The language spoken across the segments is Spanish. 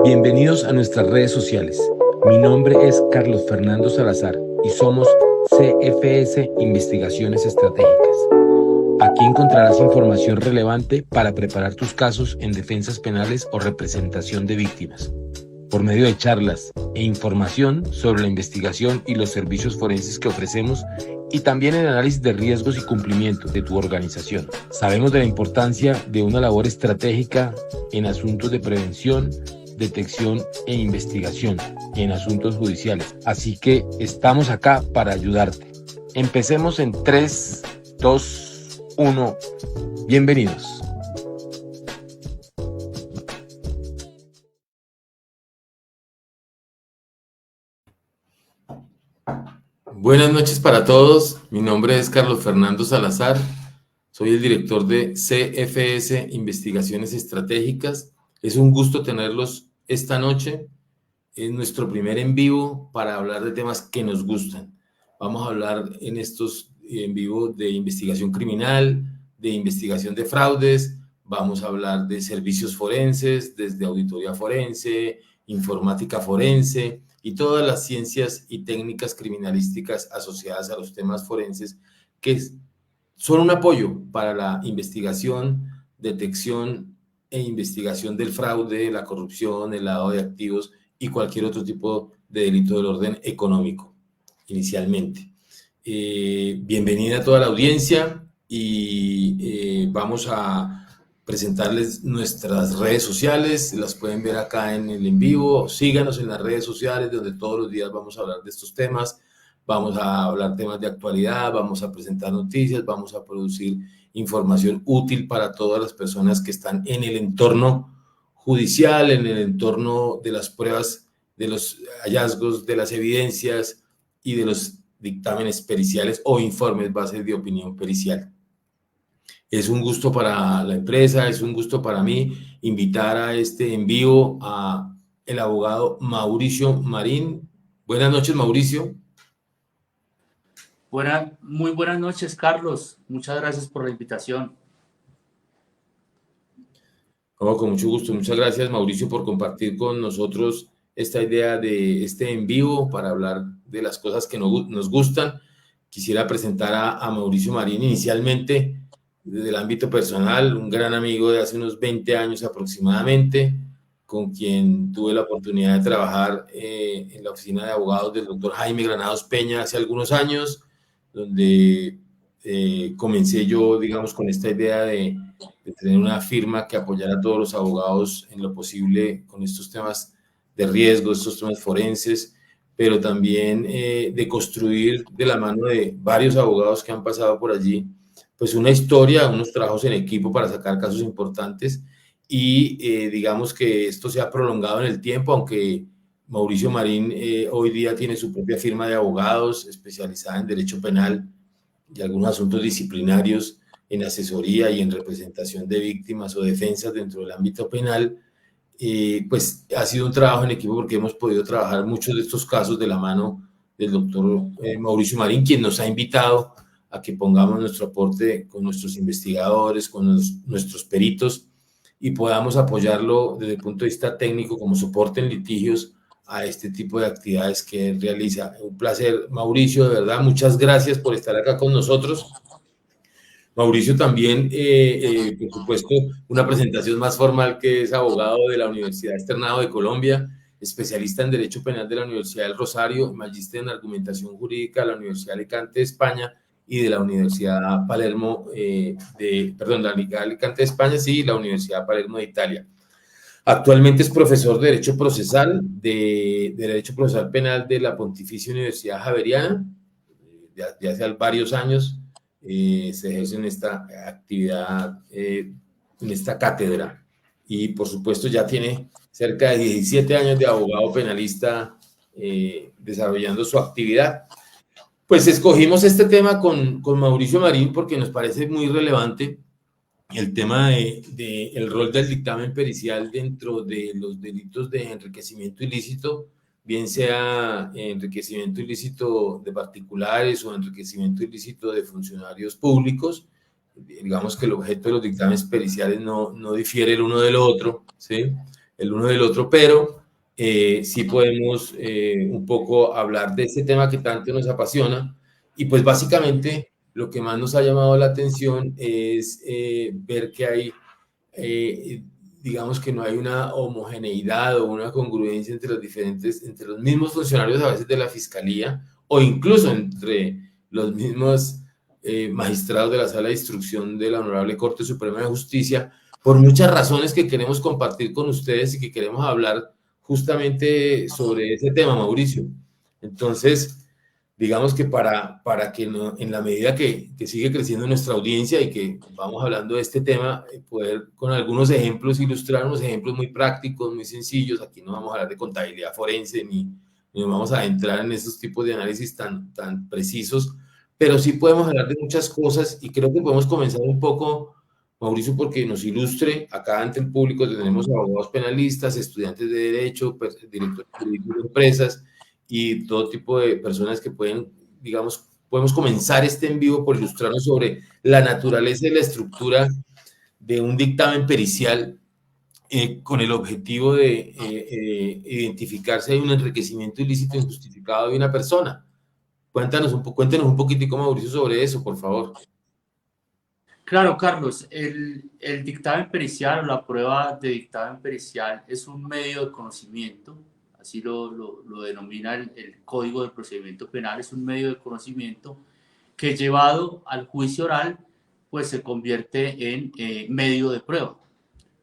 Bienvenidos a nuestras redes sociales. Mi nombre es Carlos Fernando Salazar y somos CFS Investigaciones Estratégicas. Aquí encontrarás información relevante para preparar tus casos en defensas penales o representación de víctimas, por medio de charlas e información sobre la investigación y los servicios forenses que ofrecemos y también el análisis de riesgos y cumplimiento de tu organización. Sabemos de la importancia de una labor estratégica en asuntos de prevención, detección e investigación en asuntos judiciales. Así que estamos acá para ayudarte. Empecemos en 3, 2, 1. Bienvenidos. Buenas noches para todos. Mi nombre es Carlos Fernando Salazar. Soy el director de CFS Investigaciones Estratégicas. Es un gusto tenerlos esta noche. Es nuestro primer en vivo para hablar de temas que nos gustan. Vamos a hablar en estos en vivo de investigación criminal, de investigación de fraudes. Vamos a hablar de servicios forenses, desde auditoría forense, informática forense y todas las ciencias y técnicas criminalísticas asociadas a los temas forenses que son un apoyo para la investigación, detección e investigación del fraude, la corrupción, el lavado de activos y cualquier otro tipo de delito del orden económico, inicialmente. Bienvenida a toda la audiencia y vamos a presentarles nuestras redes sociales, las pueden ver acá en el en vivo, síganos en las redes sociales donde todos los días vamos a hablar de estos temas, vamos a hablar temas de actualidad, vamos a presentar noticias, vamos a producir información útil para todas las personas que están en el entorno judicial, en el entorno de las pruebas, de los hallazgos, de las evidencias y de los dictámenes periciales o informes bases de opinión pericial. Es un gusto para la empresa, es un gusto para mí invitar a este en vivo a el abogado Mauricio Marín. Buenas noches, Mauricio. Muy buenas noches, Carlos. Muchas gracias por la invitación. Oh, con mucho gusto. Muchas gracias, Mauricio, por compartir con nosotros esta idea de este en vivo para hablar de las cosas que nos gustan. Quisiera presentar a Mauricio Marín inicialmente desde el ámbito personal, un gran amigo de hace unos 20 años aproximadamente, con quien tuve la oportunidad de trabajar en la oficina de abogados del doctor Jaime Granados Peña hace algunos años, donde comencé yo, digamos, con esta idea de tener una firma que apoyara a todos los abogados en lo posible con estos temas de riesgo, estos temas forenses, pero también de construir de la mano de varios abogados que han pasado por allí, pues una historia, unos trabajos en equipo para sacar casos importantes y digamos que esto se ha prolongado en el tiempo, aunque Mauricio Marín hoy día tiene su propia firma de abogados especializada en derecho penal y algunos asuntos disciplinarios en asesoría y en representación de víctimas o defensas dentro del ámbito penal, pues ha sido un trabajo en equipo porque hemos podido trabajar muchos de estos casos de la mano del doctor Mauricio Marín, quien nos ha invitado a que pongamos nuestro aporte con nuestros investigadores, con nuestros peritos y podamos apoyarlo desde el punto de vista técnico como soporte en litigios a este tipo de actividades que él realiza. Un placer, Mauricio, de verdad, muchas gracias por estar acá con nosotros. Mauricio también, por supuesto, una presentación más formal, que es abogado de la Universidad Externado de Colombia, especialista en Derecho Penal de la Universidad del Rosario, magíster en Argumentación Jurídica de la Universidad de Alicante de España y de la Universidad Palermo, la Universidad Alicante de España, sí, y la Universidad Palermo de Italia. Actualmente es profesor de Derecho Procesal, de Derecho Procesal Penal de la Pontificia Universidad Javeriana, de hace varios años. Se ejerce en esta actividad, en esta cátedra. Y por supuesto ya tiene cerca de 17 años de abogado penalista desarrollando su actividad. Pues escogimos este tema con Mauricio Marín porque nos parece muy relevante el tema de el rol del dictamen pericial dentro de los delitos de enriquecimiento ilícito, bien sea enriquecimiento ilícito de particulares o enriquecimiento ilícito de funcionarios públicos. Digamos que el objeto de los dictámenes periciales no difiere el uno del otro, ¿sí? el uno del otro, pero sí podemos un poco hablar de este tema que tanto nos apasiona. Y pues básicamente lo que más nos ha llamado la atención es ver que hay, digamos que no hay una homogeneidad o una congruencia entre entre los mismos funcionarios a veces de la fiscalía o incluso entre los mismos magistrados de la Sala de Instrucción de la Honorable Corte Suprema de Justicia, por muchas razones que queremos compartir con ustedes y que queremos hablar justamente sobre ese tema, Mauricio. Entonces, digamos que para que no, en la medida que sigue creciendo nuestra audiencia y que vamos hablando de este tema, poder con algunos ejemplos ilustrar unos ejemplos muy prácticos, muy sencillos. Aquí no vamos a hablar de contabilidad forense ni nos vamos a entrar en esos tipos de análisis tan precisos, pero sí podemos hablar de muchas cosas y creo que podemos comenzar un poco, Mauricio, porque nos ilustre acá ante el público. Tenemos abogados penalistas, estudiantes de derecho, directores jurídicos de empresas y todo tipo de personas que pueden, digamos, podemos comenzar este en vivo por ilustrarnos sobre la naturaleza y la estructura de un dictamen pericial con el objetivo de identificar si hay un enriquecimiento ilícito injustificado de una persona. Cuéntenos un poquitico, Mauricio, sobre eso, por favor. Claro, Carlos, el dictamen pericial o la prueba de dictamen pericial es un medio de conocimiento, así lo denomina el Código de Procedimiento Penal, es un medio de conocimiento que llevado al juicio oral, pues se convierte en medio de prueba.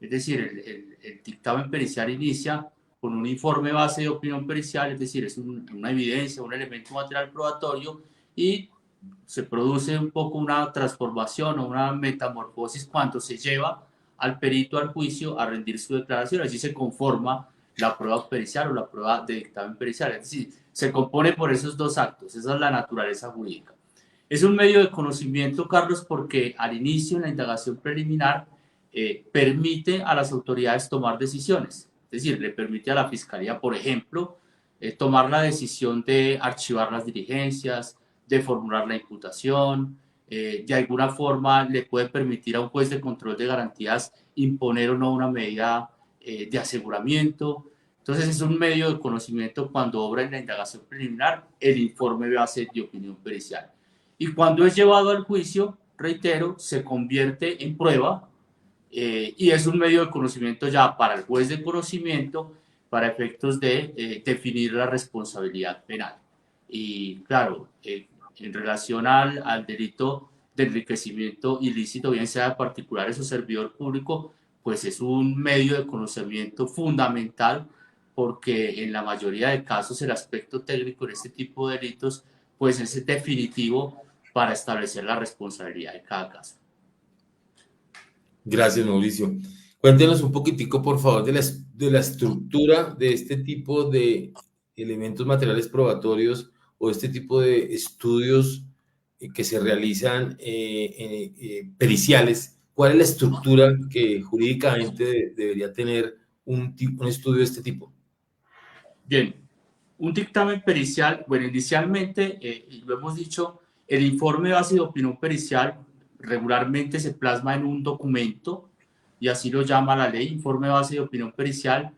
Es decir, el dictamen pericial inicia con un informe base de opinión pericial, es decir, es una evidencia, un elemento material probatorio, y se produce un poco una transformación o una metamorfosis cuando se lleva al perito al juicio a rendir su declaración. Así se conforma la prueba pericial o la prueba de dictamen pericial. Es decir, se compone por esos dos actos. Esa es la naturaleza jurídica. Es un medio de conocimiento, Carlos, porque al inicio, en la indagación preliminar, permite a las autoridades tomar decisiones. Es decir, le permite a la Fiscalía, por ejemplo, tomar la decisión de archivar las diligencias, de formular la imputación, de alguna forma le puede permitir a un juez de control de garantías imponer o no una medida de aseguramiento. Entonces es un medio de conocimiento cuando obra en la indagación preliminar el informe base de opinión pericial. Y cuando es llevado al juicio, reitero, se convierte en prueba y es un medio de conocimiento ya para el juez de conocimiento para efectos de definir la responsabilidad penal. Y claro, en relación al delito de enriquecimiento ilícito, bien sea de particulares o servidor público, pues es un medio de conocimiento fundamental porque en la mayoría de casos el aspecto técnico en este tipo de delitos pues es definitivo para establecer la responsabilidad de cada caso. Gracias, Mauricio. Cuéntenos un poquitico, por favor, de la estructura de este tipo de elementos materiales probatorios o este tipo de estudios que se realizan periciales. ¿Cuál es la estructura que jurídicamente debería tener un estudio de este tipo? Bien, un dictamen pericial, bueno, inicialmente, y lo hemos dicho, el informe base de opinión pericial regularmente se plasma en un documento, y así lo llama la ley, informe base de opinión pericial,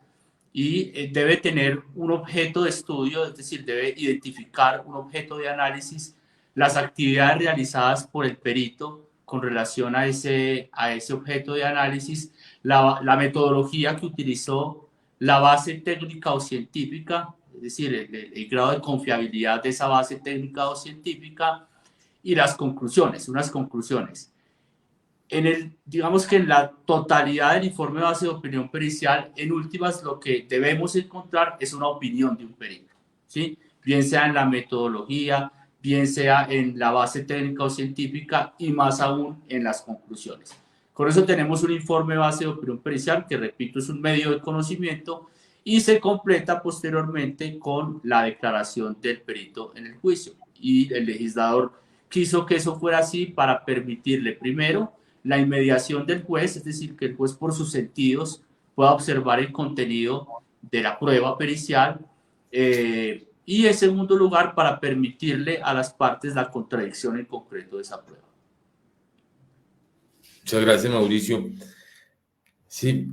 y debe tener un objeto de estudio, es decir, debe identificar un objeto de análisis, las actividades realizadas por el perito con relación a ese objeto de análisis, la metodología que utilizó, la base técnica o científica, es decir, el grado de confiabilidad de esa base técnica o científica, y las conclusiones, unas conclusiones. Digamos que en la totalidad del informe base de opinión pericial, en últimas lo que debemos encontrar es una opinión de un perito, ¿sí? Bien sea en la metodología, bien sea en la base técnica o científica y más aún en las conclusiones. Con eso tenemos un informe base de opinión pericial que, repito, es un medio de conocimiento y se completa posteriormente con la declaración del perito en el juicio. Y el legislador quiso que eso fuera así para permitirle, primero, la inmediación del juez, es decir, que el juez por sus sentidos pueda observar el contenido de la prueba pericial y en segundo lugar para permitirle a las partes la contradicción en concreto de esa prueba. Muchas gracias, Mauricio. Sí,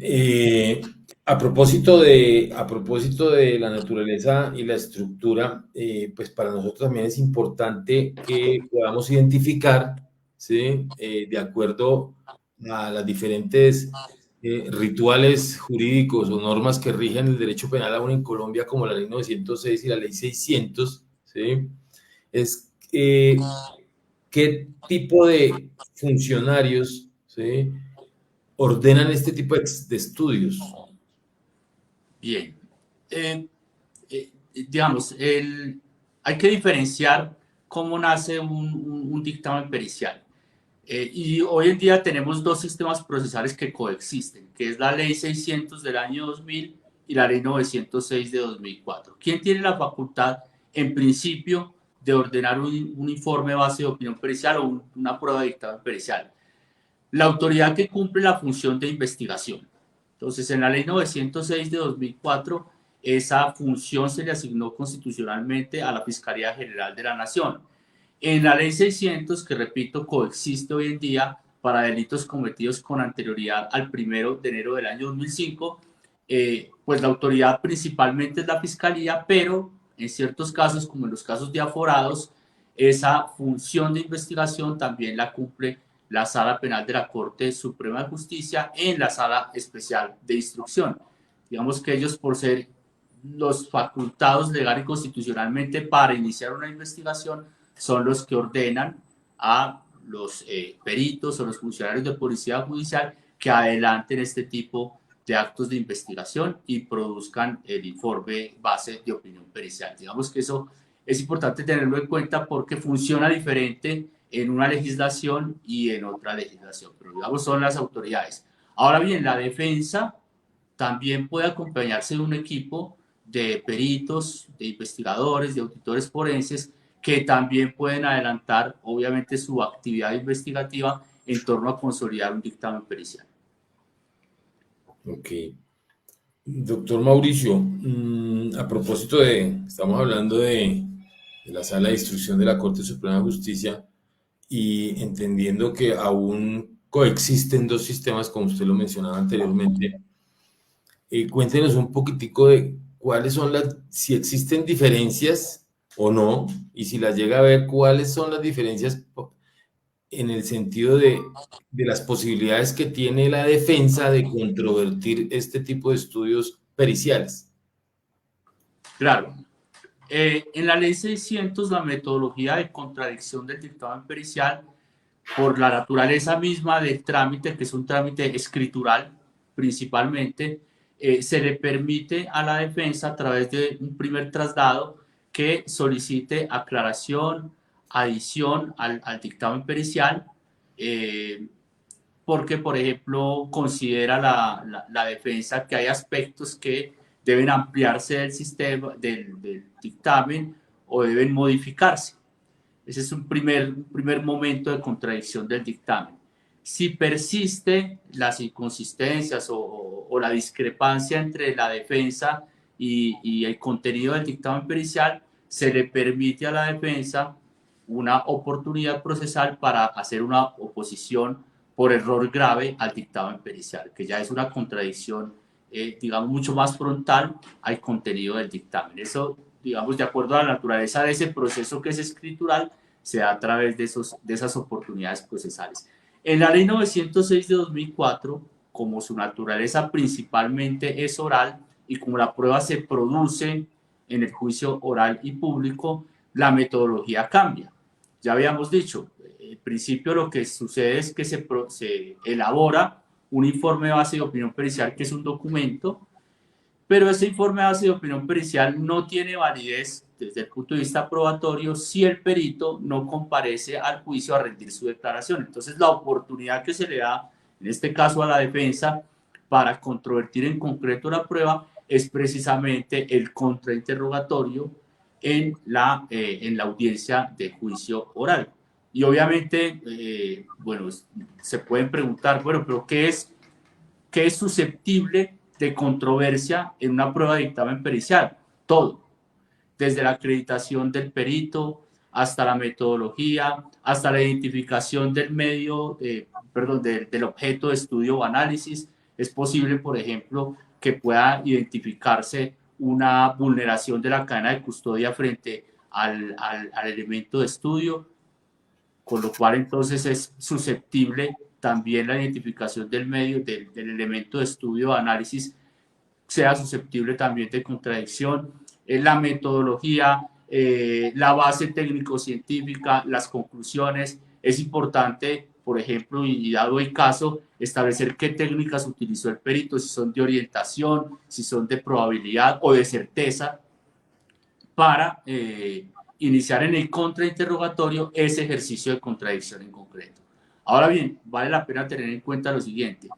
A propósito de la naturaleza y la estructura, pues para nosotros también es importante que podamos identificar, ¿sí? De acuerdo a las diferentes rituales jurídicos o normas que rigen el derecho penal aún en Colombia, como la ley 906 y la ley 600, ¿sí? Es qué tipo de funcionarios, ¿sí? Ordenan este tipo de estudios. Bien. Eh, digamos, hay que diferenciar cómo nace un dictamen pericial. Y hoy en día tenemos dos sistemas procesales que coexisten, que es la Ley 600 del año 2000 y la Ley 906 de 2004. ¿Quién tiene la facultad, en principio, de ordenar un informe base de opinión pericial o una prueba de dictamen pericial? La autoridad que cumple la función de investigación. Entonces, en la Ley 906 de 2004, esa función se le asignó constitucionalmente a la Fiscalía General de la Nación. En la Ley 600, que repito, coexiste hoy en día para delitos cometidos con anterioridad al 1 de enero del año 2005, pues la autoridad principalmente es la Fiscalía, pero en ciertos casos, como en los casos de aforados, esa función de investigación también la cumple la Sala Penal de la Corte Suprema de Justicia en la Sala Especial de Instrucción. Digamos que ellos, por ser los facultados legal y constitucionalmente para iniciar una investigación, son los que ordenan a los peritos o los funcionarios de policía judicial que adelanten este tipo de actos de investigación y produzcan el informe base de opinión pericial. Digamos que eso es importante tenerlo en cuenta porque funciona diferente en una legislación y en otra legislación, pero digamos son las autoridades. Ahora bien, la defensa también puede acompañarse de un equipo de peritos, de investigadores, de auditores forenses que también pueden adelantar, obviamente, su actividad investigativa en torno a consolidar un dictamen pericial. Ok. Doctor Mauricio, a propósito estamos hablando de la Sala de Instrucción de la Corte Suprema de Justicia y entendiendo que aún coexisten dos sistemas, como usted lo mencionaba anteriormente, cuéntenos un poquitico de cuáles son si existen diferencias o no, y si las llega a ver, cuáles son las diferencias en el sentido de las posibilidades que tiene la defensa de controvertir este tipo de estudios periciales. Claro. En la ley 600, la metodología de contradicción del dictamen pericial, por la naturaleza misma del trámite, que es un trámite escritural principalmente, se le permite a la defensa a través de un primer traslado que solicite aclaración, adición al dictamen pericial, porque, por ejemplo, considera la defensa que hay aspectos que deben ampliarse del sistema, del dictamen o deben modificarse. Ese es un primer momento de contradicción del dictamen. Si persiste las inconsistencias o la discrepancia entre la defensa y el contenido del dictamen pericial, se le permite a la defensa una oportunidad procesal para hacer una oposición por error grave al dictamen pericial, que ya es una contradicción, digamos, mucho más frontal al contenido del dictamen. Eso, digamos, de acuerdo a la naturaleza de ese proceso que es escritural, se da a través de esas oportunidades procesales. En la ley 906 de 2004, como su naturaleza principalmente es oral y como la prueba se produce en el juicio oral y público, la metodología cambia. Ya habíamos dicho, en principio lo que sucede es que se elabora un informe base de opinión pericial, que es un documento, pero ese informe base de opinión pericial no tiene validez desde el punto de vista probatorio si el perito no comparece al juicio a rendir su declaración. Entonces, la oportunidad que se le da, en este caso a la defensa, para controvertir en concreto la prueba es precisamente el contrainterrogatorio en la audiencia de juicio oral. Y obviamente, bueno, se pueden preguntar, bueno, pero ¿qué es susceptible de controversia en una prueba de dictamen pericial? Todo, desde la acreditación del perito hasta la metodología, hasta la identificación del medio, del objeto de estudio o análisis. Es posible, por ejemplo, que pueda identificarse una vulneración de la cadena de custodia frente al elemento de estudio, con lo cual entonces es susceptible también la identificación del medio, del elemento de estudio o análisis, sea susceptible también de contradicción, la metodología, la base técnico-científica, las conclusiones. Es importante, por ejemplo, y dado el caso, establecer qué técnicas utilizó el perito, si son de orientación, si son de probabilidad o de certeza, para iniciar en el contrainterrogatorio ese ejercicio de contradicción en concreto. Ahora bien, vale la pena tener en cuenta lo siguiente.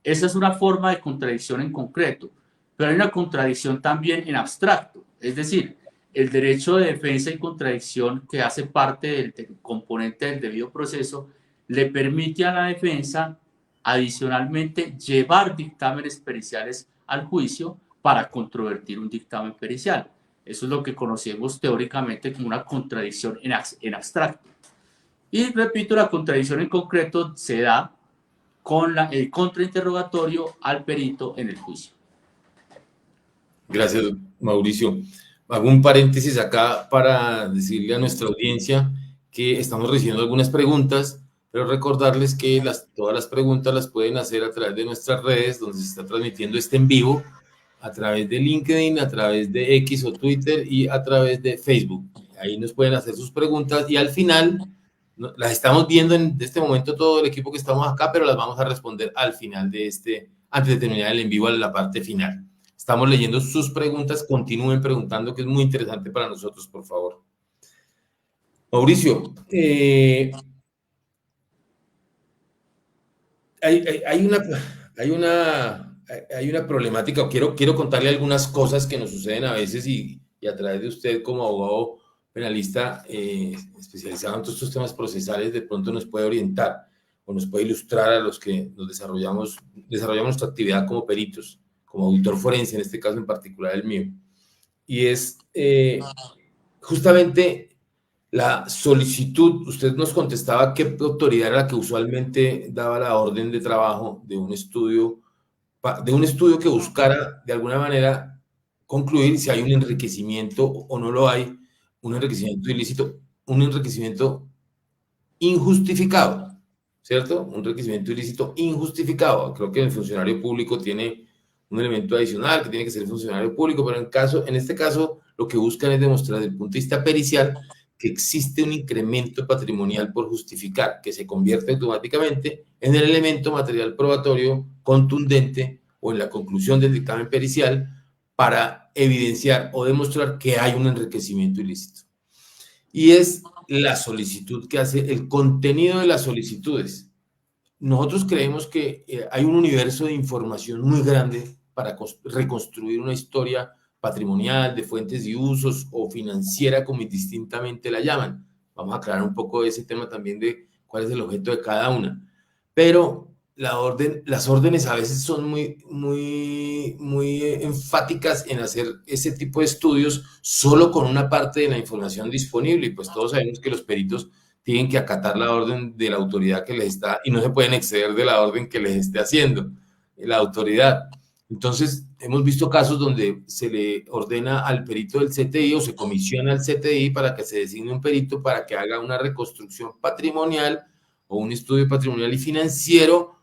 Esa es una forma de contradicción en concreto, pero hay una contradicción también en abstracto, es decir, el derecho de defensa y contradicción que hace parte del componente del debido proceso le permite a la defensa adicionalmente llevar dictámenes periciales al juicio para controvertir un dictamen pericial. Eso es lo que conocemos teóricamente como una contradicción en abstracto. Y repito, la contradicción en concreto se da con el contrainterrogatorio al perito en el juicio. Gracias, Mauricio. Hago un paréntesis acá para decirle a nuestra audiencia que estamos recibiendo algunas preguntas, pero recordarles que todas las preguntas las pueden hacer a través de nuestras redes, donde se está transmitiendo este en vivo, a través de LinkedIn, a través de X o Twitter y a través de Facebook. Ahí nos pueden hacer sus preguntas y al final las estamos viendo en este momento todo el equipo que estamos acá, pero las vamos a responder al final antes de terminar el en vivo, a la parte final. Estamos leyendo sus preguntas, continúen preguntando, que es muy interesante para nosotros, por favor. Mauricio, hay una problemática, o quiero contarle algunas cosas que nos suceden a veces y a través de usted como abogado penalista especializado en todos estos temas procesales, de pronto nos puede orientar o nos puede ilustrar a los que nos desarrollamos nuestra actividad como peritos, como auditor forense, en este caso en particular el mío. Y es justamente la solicitud. Usted nos contestaba qué autoridad era la que usualmente daba la orden de trabajo de un estudio que buscara de alguna manera concluir si hay un enriquecimiento o no lo hay, un enriquecimiento ilícito, un enriquecimiento injustificado, ¿cierto? Un enriquecimiento ilícito injustificado. Creo que el funcionario público tiene un elemento adicional que tiene que ser el funcionario público, pero en este caso lo que buscan es demostrar desde el punto de vista pericial que existe un incremento patrimonial por justificar, que se convierte automáticamente en el elemento material probatorio contundente o en la conclusión del dictamen pericial para evidenciar o demostrar que hay un enriquecimiento ilícito. Y es la solicitud que hace, el contenido de las solicitudes. Nosotros creemos que hay un universo de información muy grande para reconstruir una historia patrimonial, de fuentes y usos, o financiera, como indistintamente la llaman. Vamos a aclarar un poco de ese tema también, de cuál es el objeto de cada una. Pero las órdenes a veces son muy enfáticas en hacer ese tipo de estudios solo con una parte de la información disponible, y pues todos sabemos que los peritos tienen que acatar la orden de la autoridad que les está, y no se pueden exceder de la orden que les esté haciendo la autoridad. Entonces, hemos visto casos donde se le ordena al perito del CTI o se comisiona al CTI para que se designe un perito para que haga una reconstrucción patrimonial o un estudio patrimonial y financiero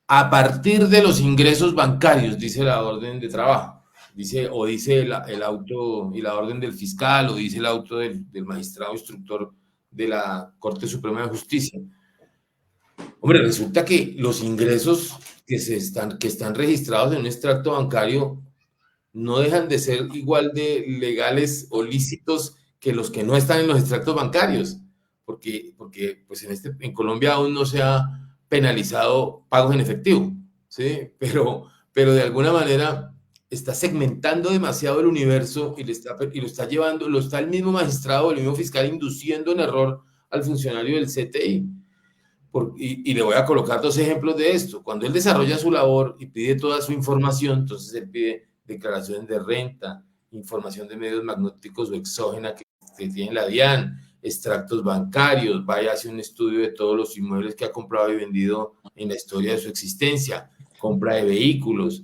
a partir de los ingresos bancarios, dice la orden de trabajo, dice el auto y la orden del fiscal, o dice el auto del magistrado instructor de la Corte Suprema de Justicia. Hombre, resulta que los ingresos que están registrados en un extracto bancario no dejan de ser igual de legales o lícitos que los que no están en los extractos bancarios, porque pues en Colombia aún no se ha penalizado pagos en efectivo, ¿sí? Pero de alguna manera está segmentando demasiado el universo y lo está llevando, lo está el mismo magistrado, el mismo fiscal induciendo en error al funcionario del CTI. Y le voy a colocar dos ejemplos de esto. Cuando él desarrolla su labor y pide toda su información, entonces él pide declaraciones de renta, información de medios magnéticos o exógena que tiene la DIAN, extractos bancarios, vaya a hacer un estudio de todos los inmuebles que ha comprado y vendido en la historia de su existencia, compra de vehículos,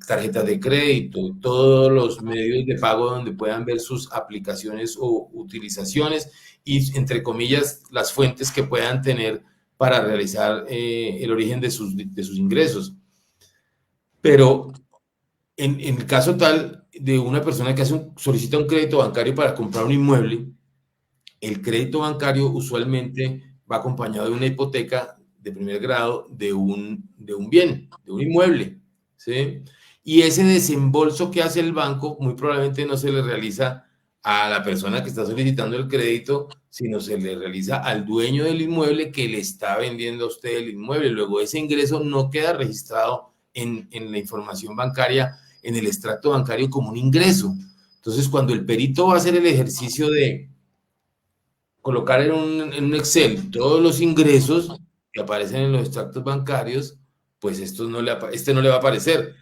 tarjetas de crédito, todos los medios de pago donde puedan ver sus aplicaciones o utilizaciones y, entre comillas, las fuentes que puedan tener para realizar el origen de sus ingresos. Pero en el caso tal de una persona que solicita un crédito bancario para comprar un inmueble, el crédito bancario usualmente va acompañado de una hipoteca de primer grado de un bien, de un inmueble, ¿sí? Y ese desembolso que hace el banco muy probablemente no se le realiza a la persona que está solicitando el crédito, sino se le realiza al dueño del inmueble que le está vendiendo a usted el inmueble. Luego ese ingreso no queda registrado en la información bancaria, en el extracto bancario como un ingreso. Entonces, cuando el perito va a hacer el ejercicio de colocar en un Excel todos los ingresos que aparecen en los extractos bancarios, pues este no le va a aparecer.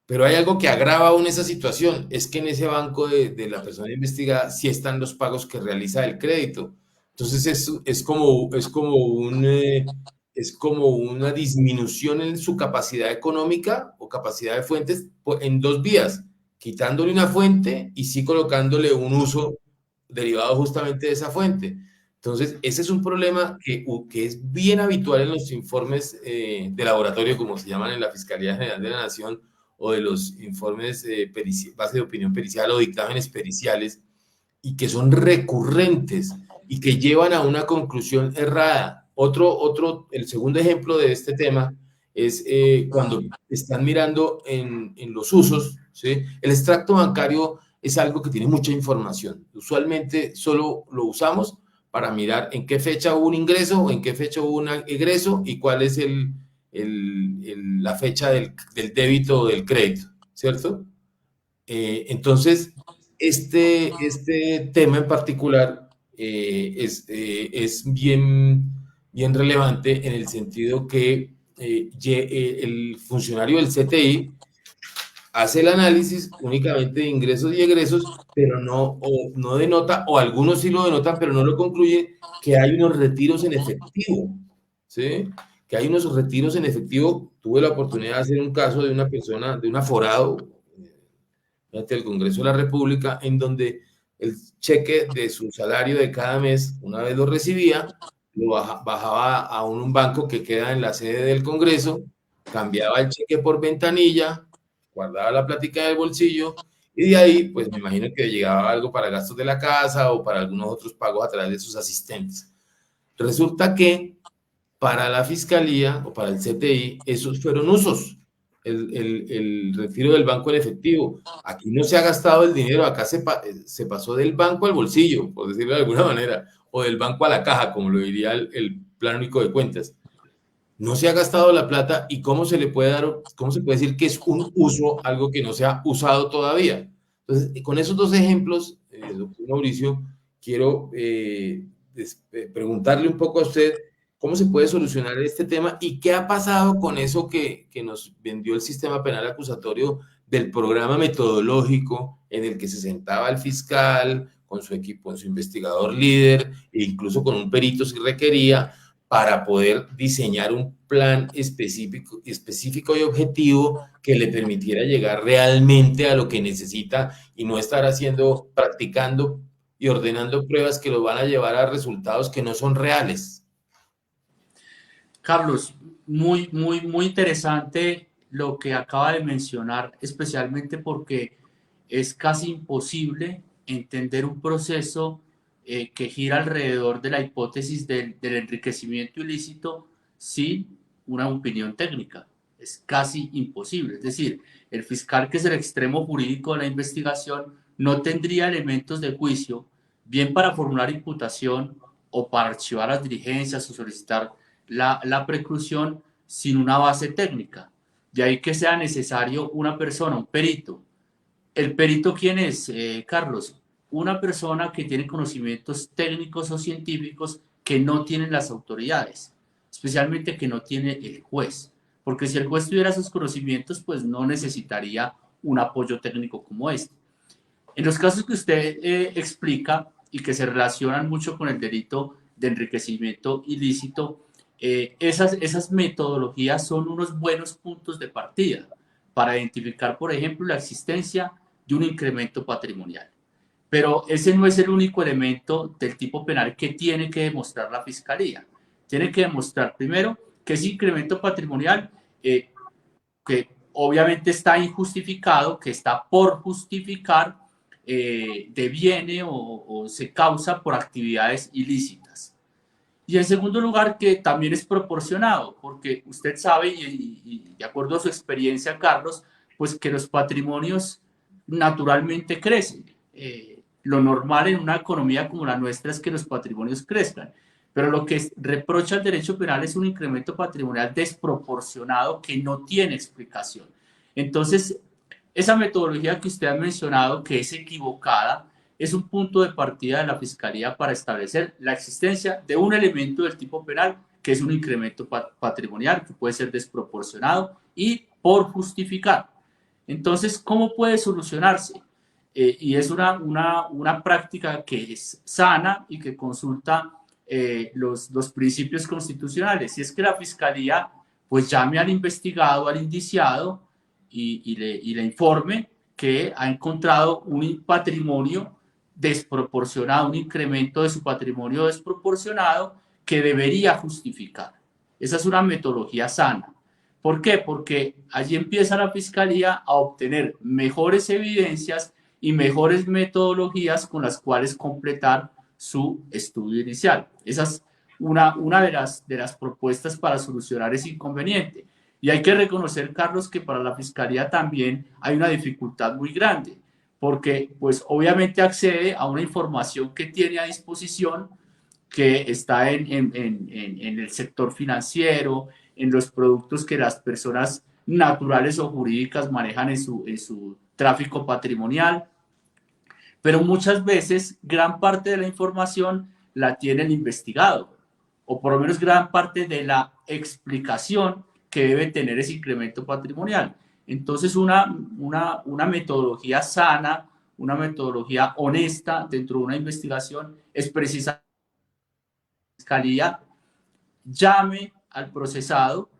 Pero hay algo que agrava aún esa situación, es que en ese banco de la persona investigada sí están los pagos que realiza el crédito. Entonces es como una disminución en su capacidad económica o capacidad de fuentes en dos vías, quitándole una fuente y sí colocándole un uso derivado justamente de esa fuente. Entonces, ese es un problema que es bien habitual en los informes de laboratorio, como se llaman en la Fiscalía General de la Nación, o de los informes base de opinión pericial o dictámenes periciales, y que son recurrentes y que llevan a una conclusión errada. El segundo ejemplo de este tema es cuando están mirando en los usos, ¿sí? El extracto bancario es algo que tiene mucha información. Usualmente solo lo usamos para mirar en qué fecha hubo un ingreso o en qué fecha hubo un egreso y cuál es la fecha del débito o del crédito, ¿cierto? Entonces, este tema en particular es bien relevante en el sentido que el funcionario del CTI hace el análisis únicamente de ingresos y egresos, pero no denota, o algunos sí lo denotan, pero no lo concluye, que hay unos retiros en efectivo, ¿sí? Que hay unos retiros en efectivo. Tuve la oportunidad de hacer un caso de una persona, de un aforado, ante el Congreso de la República, en donde el cheque de su salario de cada mes, una vez lo recibía, lo bajaba a un banco que queda en la sede del Congreso, cambiaba el cheque por ventanilla, guardaba la plática en el bolsillo y de ahí, pues me imagino que llegaba algo para gastos de la casa o para algunos otros pagos a través de sus asistentes. Resulta que para la Fiscalía o para el CTI, esos fueron usos. El retiro del banco en efectivo. Aquí no se ha gastado el dinero, acá se pasó del banco al bolsillo, por decirlo de alguna manera, o del banco a la caja, como lo diría el Plan Único de Cuentas. No se ha gastado la plata y cómo se puede decir que es un uso, algo que no se ha usado todavía. Entonces, con esos dos ejemplos, doctor Mauricio, quiero preguntarle un poco a usted cómo se puede solucionar este tema y qué ha pasado con eso que nos vendió el sistema penal acusatorio del programa metodológico en el que se sentaba el fiscal con su equipo, con su investigador líder e incluso con un perito si requería, para poder diseñar un plan específico y objetivo que le permitiera llegar realmente a lo que necesita y no estar practicando y ordenando pruebas que lo van a llevar a resultados que no son reales. Carlos, muy interesante lo que acaba de mencionar, especialmente porque es casi imposible entender un proceso que gira alrededor de la hipótesis del enriquecimiento ilícito sin una opinión técnica. Es casi imposible. Es decir, el fiscal, que es el extremo jurídico de la investigación, no tendría elementos de juicio, bien para formular imputación o para archivar las diligencias o solicitar la preclusión sin una base técnica. De ahí que sea necesario una persona, un perito. ¿El perito quién es, Carlos? Una persona que tiene conocimientos técnicos o científicos que no tienen las autoridades, especialmente que no tiene el juez. Porque si el juez tuviera esos conocimientos, pues no necesitaría un apoyo técnico como este. En los casos que usted explica y que se relacionan mucho con el delito de enriquecimiento ilícito, esas metodologías son unos buenos puntos de partida, para identificar, por ejemplo, la existencia de un incremento patrimonial. Pero ese no es el único elemento del tipo penal que tiene que demostrar la Fiscalía. Tiene que demostrar primero que ese incremento patrimonial, que obviamente está injustificado, que está por justificar, deviene o se causa por actividades ilícitas. Y en segundo lugar, que también es proporcionado, porque usted sabe, y de acuerdo a su experiencia, Carlos, pues que los patrimonios naturalmente crecen. Lo normal en una economía como la nuestra es que los patrimonios crezcan, pero lo que reprocha el derecho penal es un incremento patrimonial desproporcionado que no tiene explicación. Entonces, esa metodología que usted ha mencionado, que es equivocada, es un punto de partida de la Fiscalía para establecer la existencia de un elemento del tipo penal que es un incremento patrimonial que puede ser desproporcionado y por justificar. Entonces, ¿cómo puede solucionarse? Y es una práctica que es sana y que consulta los principios constitucionales. Y es que la Fiscalía pues llame al investigado, al indiciado y le informe que ha encontrado un patrimonio desproporcionado, un incremento de su patrimonio desproporcionado que debería justificar. Esa es una metodología sana. ¿Por qué? Porque allí empieza la Fiscalía a obtener mejores evidencias y mejores metodologías con las cuales completar su estudio inicial. Esa es una de las propuestas para solucionar ese inconveniente. Y hay que reconocer, Carlos, que para la Fiscalía también hay una dificultad muy grande, porque pues obviamente accede a una información que tiene a disposición, que está en el sector financiero, en los productos que las personas naturales o jurídicas manejan en su tráfico patrimonial, pero muchas veces gran parte de la información la tiene el investigado, o por lo menos gran parte de la explicación que debe tener ese incremento patrimonial. Entonces, una metodología sana, una metodología honesta dentro de una investigación es precisamente la Fiscalía llame al procesado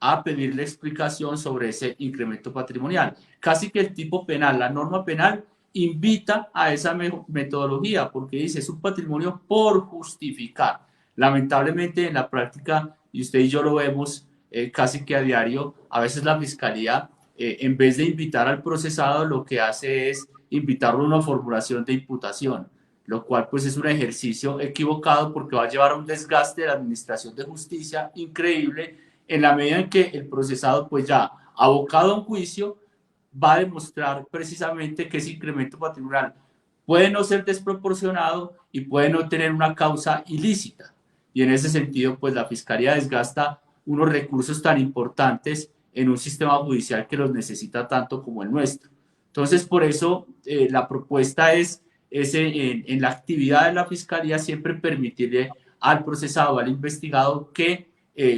a pedirle explicación sobre ese incremento patrimonial. Casi que el tipo penal, la norma penal, invita a esa metodología porque dice es un patrimonio por justificar. Lamentablemente en la práctica, y usted y yo lo vemos casi que a diario, a veces la Fiscalía, en vez de invitar al procesado, lo que hace es invitarlo a una formulación de imputación, lo cual pues es un ejercicio equivocado porque va a llevar a un desgaste de la administración de justicia increíble, en la medida en que el procesado pues ya abocado a un juicio va a demostrar precisamente que ese incremento patrimonial puede no ser desproporcionado y puede no tener una causa ilícita. Y en ese sentido pues la Fiscalía desgasta unos recursos tan importantes en un sistema judicial que los necesita tanto como el nuestro. Entonces por eso la propuesta es en la actividad de la Fiscalía siempre permitirle al procesado, al investigado que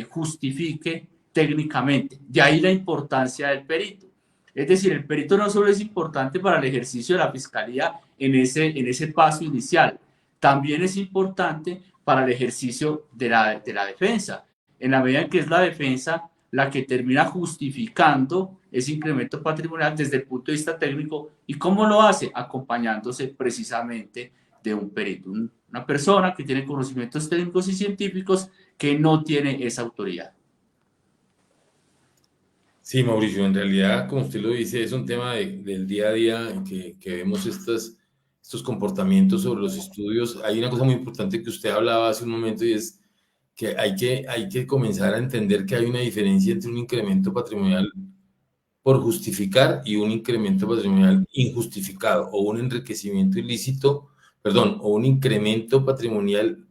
justifique técnicamente. De ahí la importancia del perito. Es decir, el perito no solo es importante para el ejercicio de la Fiscalía en ese paso inicial, también es importante para el ejercicio de la defensa, en la medida en que es la defensa la que termina justificando ese incremento patrimonial desde el punto de vista técnico. ¿Y cómo lo hace? Acompañándose precisamente de un perito, una persona que tiene conocimientos técnicos y científicos que no tiene esa autoridad. Sí, Mauricio, en realidad, como usted lo dice, es un tema del día a día en que vemos estos comportamientos sobre los estudios. Hay una cosa muy importante que usted hablaba hace un momento y es que hay que comenzar a entender que hay una diferencia entre un incremento patrimonial por justificar y un incremento patrimonial injustificado o un enriquecimiento ilícito, perdón, o un incremento patrimonial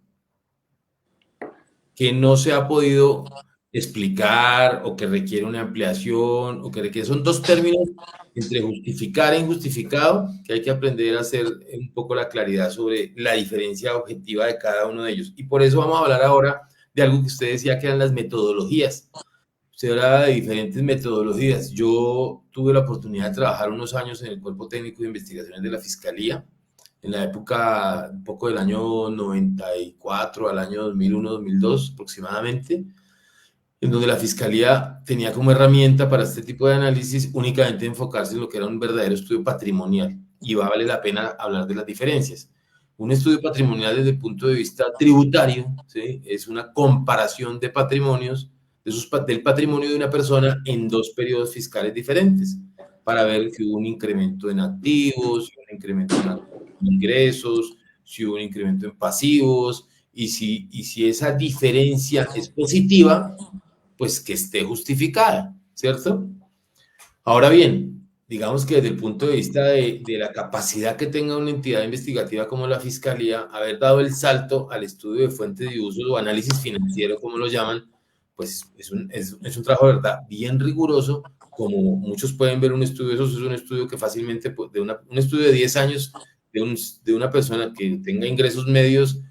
que no se ha podido explicar o que requiere una ampliación o que requiere, son dos términos entre justificar e injustificado que hay que aprender a hacer un poco la claridad sobre la diferencia objetiva de cada uno de ellos. Y por eso vamos a hablar ahora de algo que usted decía que eran las metodologías. Usted hablaba de diferentes metodologías. Yo tuve la oportunidad de trabajar unos años en el Cuerpo Técnico de Investigaciones de la Fiscalía, en la época, un poco del año 94 al año 2001-2002 aproximadamente. en donde la Fiscalía tenía como herramienta para este tipo de análisis únicamente enfocarse en lo que era un verdadero estudio patrimonial, y vale la pena hablar de las diferencias. Un estudio patrimonial desde el punto de vista tributario, ¿sí?, es una comparación de patrimonios, del patrimonio de una persona en dos periodos fiscales diferentes, para ver si hubo un incremento en activos, si hubo un incremento en ingresos, si hubo un incremento en pasivos, y si esa diferencia es positiva, pues que esté justificada, ¿cierto? Ahora bien, digamos que desde el punto de vista de la capacidad que tenga una entidad investigativa como la Fiscalía, haber dado el salto al estudio de fuentes de uso o análisis financiero, como lo llaman, pues es un trabajo, de verdad, bien riguroso. Como muchos pueden ver, un estudio de esos es un estudio que fácilmente, un estudio de 10 años de una persona que tenga ingresos medios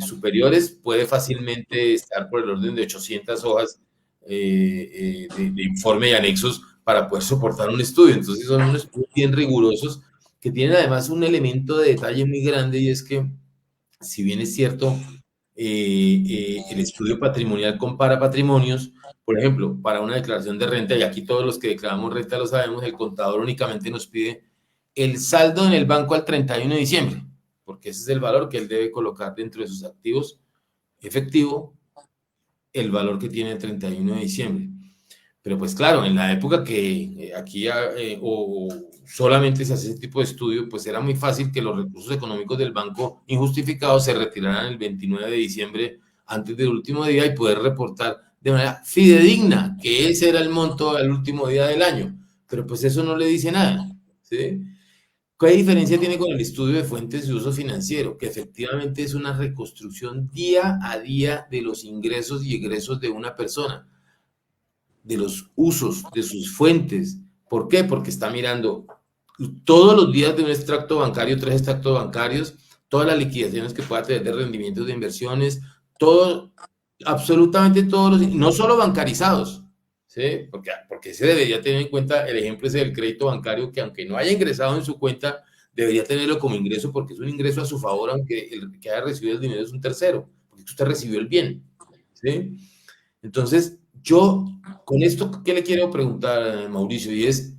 superiores, puede fácilmente estar por el orden de 800 hojas de informe y anexos para poder soportar un estudio. Entonces son unos estudios bien rigurosos que tienen además un elemento de detalle muy grande, y es que, si bien es cierto, el estudio patrimonial compara patrimonios, por ejemplo, para una declaración de renta, y aquí todos los que declaramos renta lo sabemos, el contador únicamente nos pide el saldo en el banco al 31 de diciembre, porque ese es el valor que él debe colocar dentro de sus activos efectivo, el valor que tiene el 31 de diciembre. Pero pues claro, en la época que aquí o solamente se hace ese tipo de estudio, pues era muy fácil que los recursos económicos del banco injustificados se retiraran el 29 de diciembre antes del último día y poder reportar de manera fidedigna que ese era el monto al último día del año. Pero pues eso no le dice nada, ¿sí? ¿Qué diferencia tiene con el estudio de fuentes de uso financiero? Que efectivamente es una reconstrucción día a día de los ingresos y egresos de una persona, de los usos, de sus fuentes. ¿Por qué? Porque está mirando todos los días de un extracto bancario, 3 extractos bancarios, todas las liquidaciones que pueda tener de rendimientos de inversiones, todo, absolutamente todos los, no solo bancarizados, ¿sí? Porque se debería tener en cuenta, el ejemplo es el crédito bancario, que aunque no haya ingresado en su cuenta, debería tenerlo como ingreso, porque es un ingreso a su favor, aunque el que haya recibido el dinero es un tercero, porque usted recibió el bien, ¿sí? Entonces, yo con esto, ¿qué le quiero preguntar, Mauricio? Y es,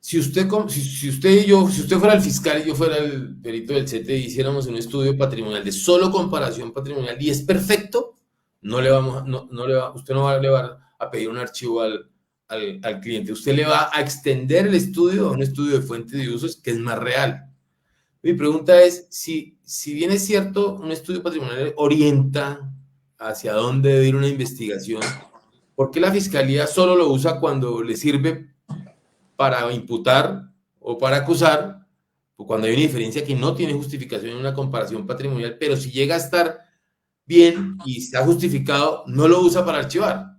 si usted, si usted y yo, si usted fuera el fiscal y yo fuera el perito del CETE y hiciéramos un estudio patrimonial de solo comparación patrimonial y es perfecto, no le vamos, no le va, usted no va, le va a pedir un archivo al cliente, usted le va a extender el estudio a un estudio de fuentes de usos que es más real. Mi pregunta es, si bien es cierto, un estudio patrimonial orienta hacia dónde debe ir una investigación, ¿por qué la Fiscalía solo lo usa cuando le sirve para imputar o para acusar, o cuando hay una diferencia que no tiene justificación en una comparación patrimonial, pero si llega a estar bien y está justificado, no lo usa para archivar,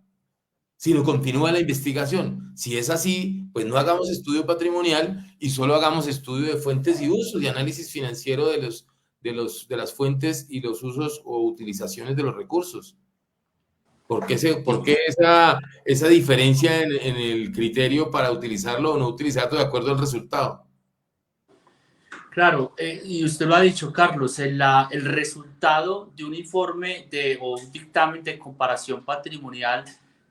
sino continúa la investigación? Si es así, pues no hagamos estudio patrimonial y solo hagamos estudio de fuentes y usos y análisis financiero de las fuentes y los usos o utilizaciones de los recursos. ¿Por qué esa diferencia en el criterio para utilizarlo o no utilizarlo de acuerdo al resultado? Claro, y usted lo ha dicho, Carlos, el resultado de un informe o un dictamen de comparación patrimonial,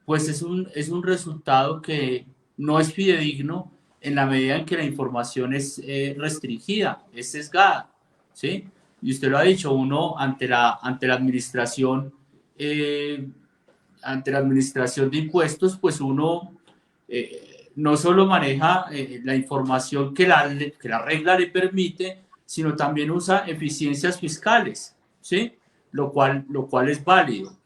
pues es un resultado que no es fidedigno en la medida en que la información es restringida, es sesgada, ¿sí? Y usted lo ha dicho, uno eh, ante la administración de impuestos, pues uno no solo maneja la información que la regla le permite, sino también usa eficiencias fiscales, ¿sí? Lo cual es válido.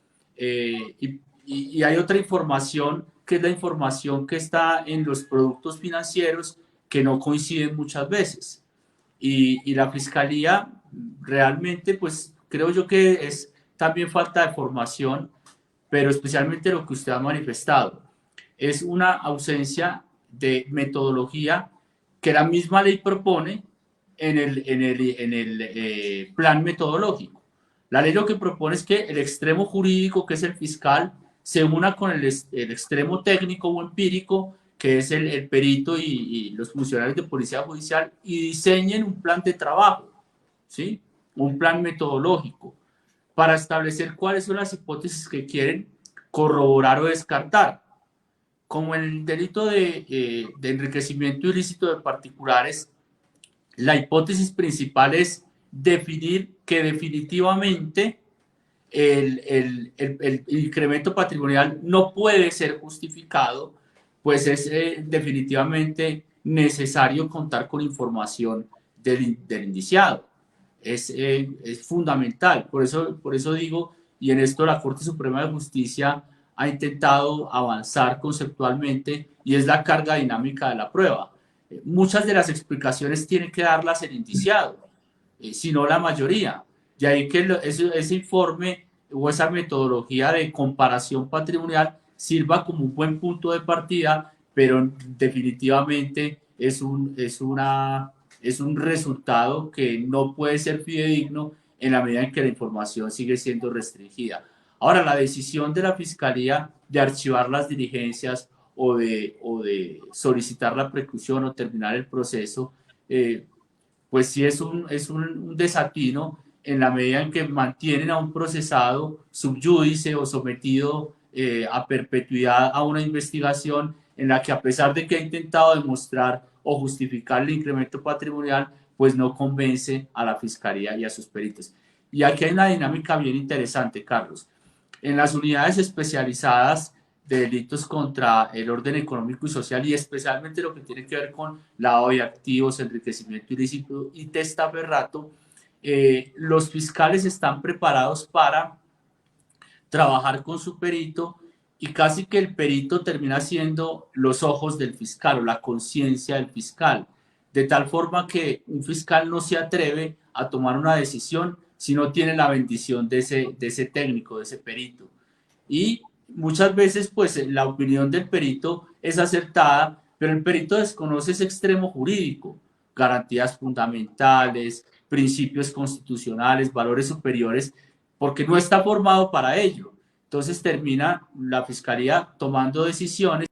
Y hay otra información, que es la información que está en los productos financieros, que no coinciden muchas veces. Y la fiscalía realmente, pues creo yo que es también falta de formación, pero especialmente lo que usted ha manifestado es una ausencia de metodología que la misma ley propone en el plan metodológico. La ley lo que propone es que el extremo jurídico, que es el fiscal, se una con el extremo técnico o empírico, que es el perito y los funcionarios de policía judicial, y diseñen un plan de trabajo, ¿sí? Un plan metodológico para establecer cuáles son las hipótesis que quieren corroborar o descartar. Como en el delito de enriquecimiento ilícito de particulares, la hipótesis principal es definir que definitivamente el incremento patrimonial no puede ser justificado, pues es definitivamente necesario contar con información del indiciado. Es fundamental. Por eso digo, y en esto la Corte Suprema de Justicia ha intentado avanzar conceptualmente, y es la carga dinámica de la prueba. Muchas de las explicaciones tiene que darlas el indiciado, si no la mayoría. De ahí que ese informe o esa metodología de comparación patrimonial sirva como un buen punto de partida, pero definitivamente es un resultado que no puede ser fidedigno en la medida en que la información sigue siendo restringida. Ahora, la decisión de la Fiscalía de archivar las diligencias o de solicitar la preclusión o terminar el proceso, pues sí es un desatino en la medida en que mantienen a un procesado subyúdice o sometido a perpetuidad a una investigación en la que, a pesar de que ha intentado demostrar o justificar el incremento patrimonial, pues no convence a la Fiscalía y a sus peritos. Y aquí hay una dinámica bien interesante, Carlos. En las unidades especializadas de delitos contra el orden económico y social, y especialmente lo que tiene que ver con lavado de activos, enriquecimiento ilícito y testaferrato, los fiscales están preparados para trabajar con su perito, y casi que el perito termina siendo los ojos del fiscal o la conciencia del fiscal, de tal forma que un fiscal no se atreve a tomar una decisión si no tiene la bendición de ese técnico, de ese perito. Y muchas veces pues la opinión del perito es acertada, pero el perito desconoce ese extremo jurídico, garantías fundamentales, principios constitucionales, valores superiores, porque no está formado para ello. Entonces termina la Fiscalía tomando decisiones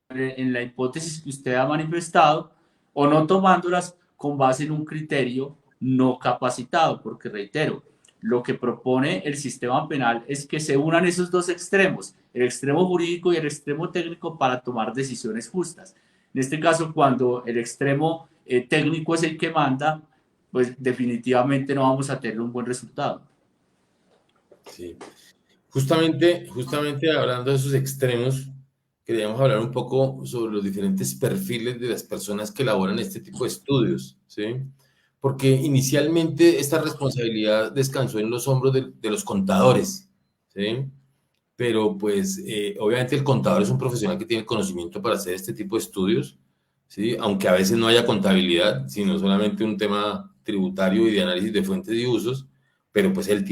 en la hipótesis que usted ha manifestado, o no tomándolas con base en un criterio no capacitado, porque reitero, lo que propone el sistema penal es que se unan esos dos extremos, el extremo jurídico y el extremo técnico, para tomar decisiones justas. En este caso, cuando el extremo técnico es el que manda, pues definitivamente no vamos a tener un buen resultado. Sí. Justamente hablando de esos extremos, queríamos hablar un poco sobre los diferentes perfiles de las personas que elaboran este tipo de estudios, ¿sí? Porque inicialmente esta responsabilidad descansó en los hombros de los contadores, ¿sí? Pero pues obviamente el contador es un profesional que tiene conocimiento para hacer este tipo de estudios, ¿sí? Aunque a veces no haya contabilidad, sino solamente un tema tributario y de análisis de fuentes y usos, pero pues él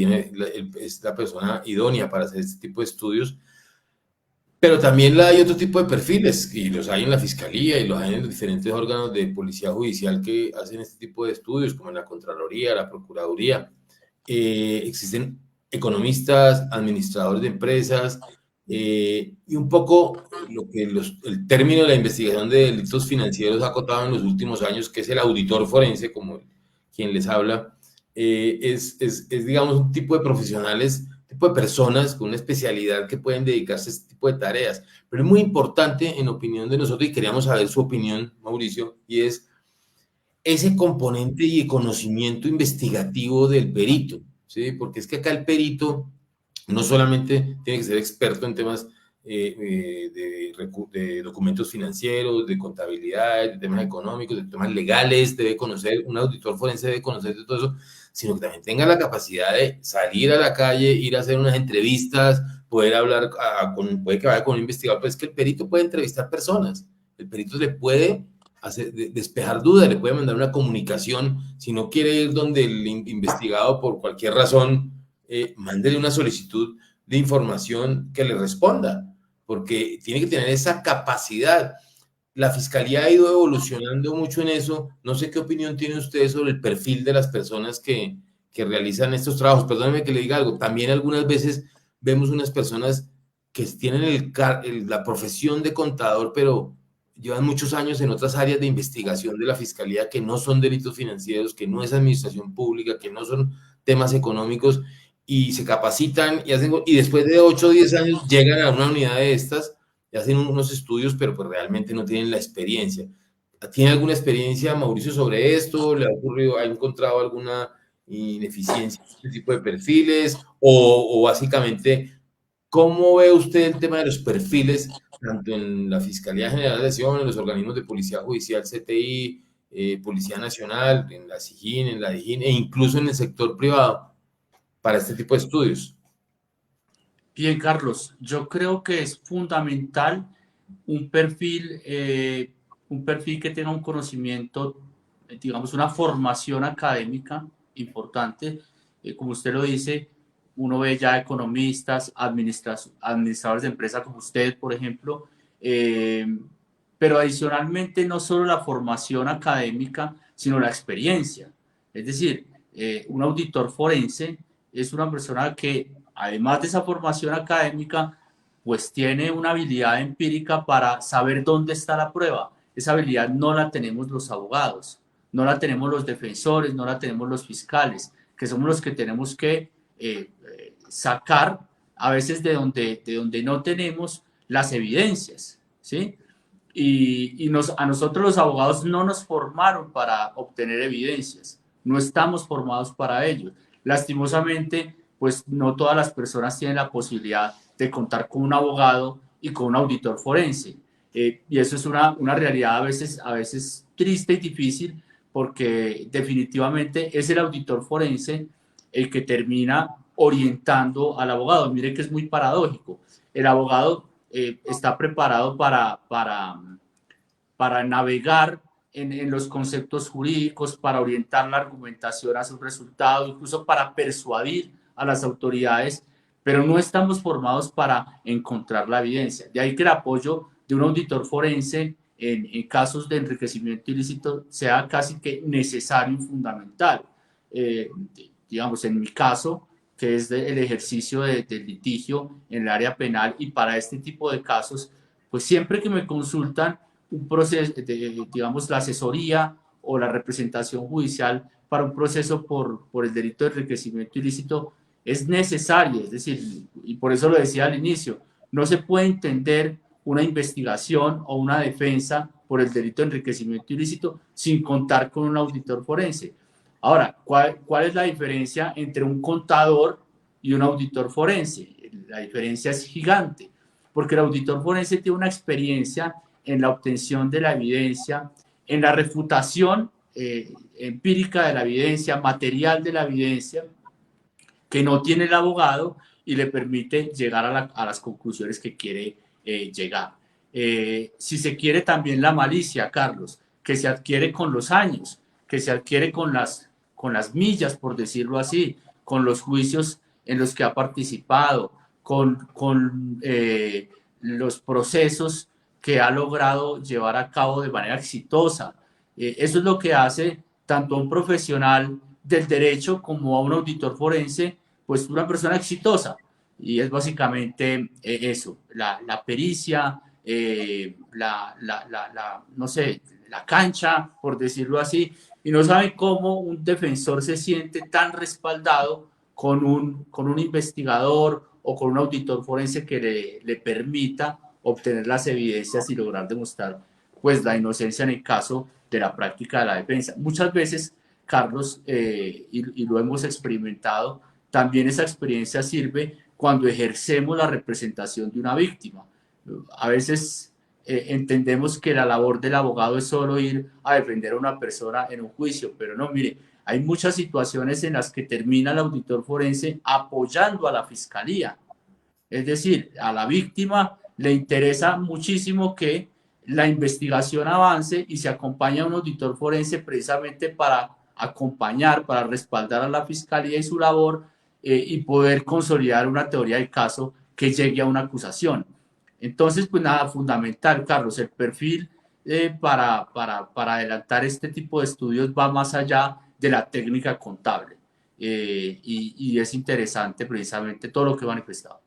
es la persona idónea para hacer este tipo de estudios. Pero también hay otro tipo de perfiles, y los hay en la Fiscalía y los hay en los diferentes órganos de policía judicial que hacen este tipo de estudios, como en la Contraloría, la Procuraduría. Existen economistas, administradores de empresas, y un poco lo que el término de la investigación de delitos financieros ha acotado en los últimos años, que es el auditor forense, como quien les habla, digamos, un tipo de profesionales, tipo de personas con una especialidad que pueden dedicarse a este tipo de tareas. Pero es muy importante, en opinión de nosotros, y queríamos saber su opinión, Mauricio, y es ese componente y conocimiento investigativo del perito, ¿sí? Porque es que acá el perito no solamente tiene que ser experto en temas de documentos financieros, de contabilidad, de temas económicos, de temas legales, debe conocer, un auditor forense debe conocer de todo eso, sino que también tenga la capacidad de salir a la calle, ir a hacer unas entrevistas, poder hablar, puede que vaya con un investigador, pero es que el perito puede entrevistar personas, el perito le puede despejar dudas, le puede mandar una comunicación, si no quiere ir donde el investigado por cualquier razón, mándele una solicitud de información que le responda, porque tiene que tener esa capacidad. La Fiscalía ha ido evolucionando mucho en eso. No sé qué opinión tiene usted sobre el perfil de las personas que realizan estos trabajos. Perdóneme que le diga algo. También algunas veces vemos unas personas que tienen la profesión de contador, pero llevan muchos años en otras áreas de investigación de la Fiscalía que no son delitos financieros, que no es administración pública, que no son temas económicos, y se capacitan y después de 8 o 10 años llegan a una unidad de estas y hacen unos estudios, pero pues realmente no tienen la experiencia. ¿Tiene alguna experiencia, Mauricio, sobre esto? ¿Le ha ocurrido, ha encontrado alguna ineficiencia en este tipo de perfiles? O básicamente, ¿cómo ve usted el tema de los perfiles, tanto en la Fiscalía General de la Nación, en los organismos de Policía Judicial, CTI, Policía Nacional, en la SIJIN, en la DIJÍN, e incluso en el sector privado, para este tipo de estudios? Bien, Carlos, yo creo que es fundamental un un perfil que tenga un conocimiento, digamos, una formación académica importante. Como usted lo dice, uno ve ya economistas, administradores de empresas como usted, por ejemplo, eh, pero adicionalmente no solo la formación académica, sino la experiencia. Es decir, un auditor forense es una persona que, además de esa formación académica, pues tiene una habilidad empírica para saber dónde está la prueba. Esa habilidad no la tenemos los abogados, no la tenemos los defensores, no la tenemos los fiscales, que somos los que tenemos que sacar a veces de donde no tenemos las evidencias, ¿sí? A nosotros los abogados no nos formaron para obtener evidencias, no estamos formados para ello. Lastimosamente, pues no todas las personas tienen la posibilidad de contar con un abogado y con un auditor forense. Y eso es una realidad a veces triste y difícil, porque definitivamente es el auditor forense el que termina orientando al abogado. Mire que es muy paradójico. El abogado está preparado para navegar en los conceptos jurídicos, para orientar la argumentación a su resultado, incluso para persuadir a las autoridades, pero no estamos formados para encontrar la evidencia. De ahí que el apoyo de un auditor forense en casos de enriquecimiento ilícito sea casi que necesario y fundamental. Eh, digamos, en mi caso, que es el ejercicio del litigio en el área penal, y para este tipo de casos, pues siempre que me consultan un proceso, digamos, la asesoría o la representación judicial para un proceso por el delito de enriquecimiento ilícito es necesaria, es decir, y por eso lo decía al inicio, no se puede entender una investigación o una defensa por el delito de enriquecimiento ilícito sin contar con un auditor forense. Ahora, ¿cuál es la diferencia entre un contador y un auditor forense? La diferencia es gigante, porque el auditor forense tiene una experiencia en la obtención de la evidencia, en la refutación empírica de la evidencia, material de la evidencia, que no tiene el abogado y le permite llegar a las conclusiones que quiere llegar. Si se quiere también la malicia, Carlos, que se adquiere con los años, que se adquiere con las millas, por decirlo así, con los juicios en los que ha participado, con los procesos que ha logrado llevar a cabo de manera exitosa. Eso es lo que hace tanto a un profesional del derecho como a un auditor forense, pues una persona exitosa. Y es básicamente eso, la pericia, no sé, la cancha, por decirlo así, y no saben cómo un defensor se siente tan respaldado con un investigador o con un auditor forense que le permita obtener las evidencias y lograr demostrar pues la inocencia en el caso de la práctica de la defensa. Muchas veces, Carlos, y lo hemos experimentado, también esa experiencia sirve cuando ejercemos la representación de una víctima. A veces entendemos que la labor del abogado es solo ir a defender a una persona en un juicio, pero no, mire, hay muchas situaciones en las que termina el auditor forense apoyando a la fiscalía. Es decir, a la víctima le interesa muchísimo que la investigación avance y se acompaña a un auditor forense precisamente para acompañar, para respaldar a la fiscalía y su labor y poder consolidar una teoría del caso que llegue a una acusación. Entonces, pues nada, fundamental, Carlos, el perfil para adelantar este tipo de estudios va más allá de la técnica contable y es interesante precisamente todo lo que he manifestado.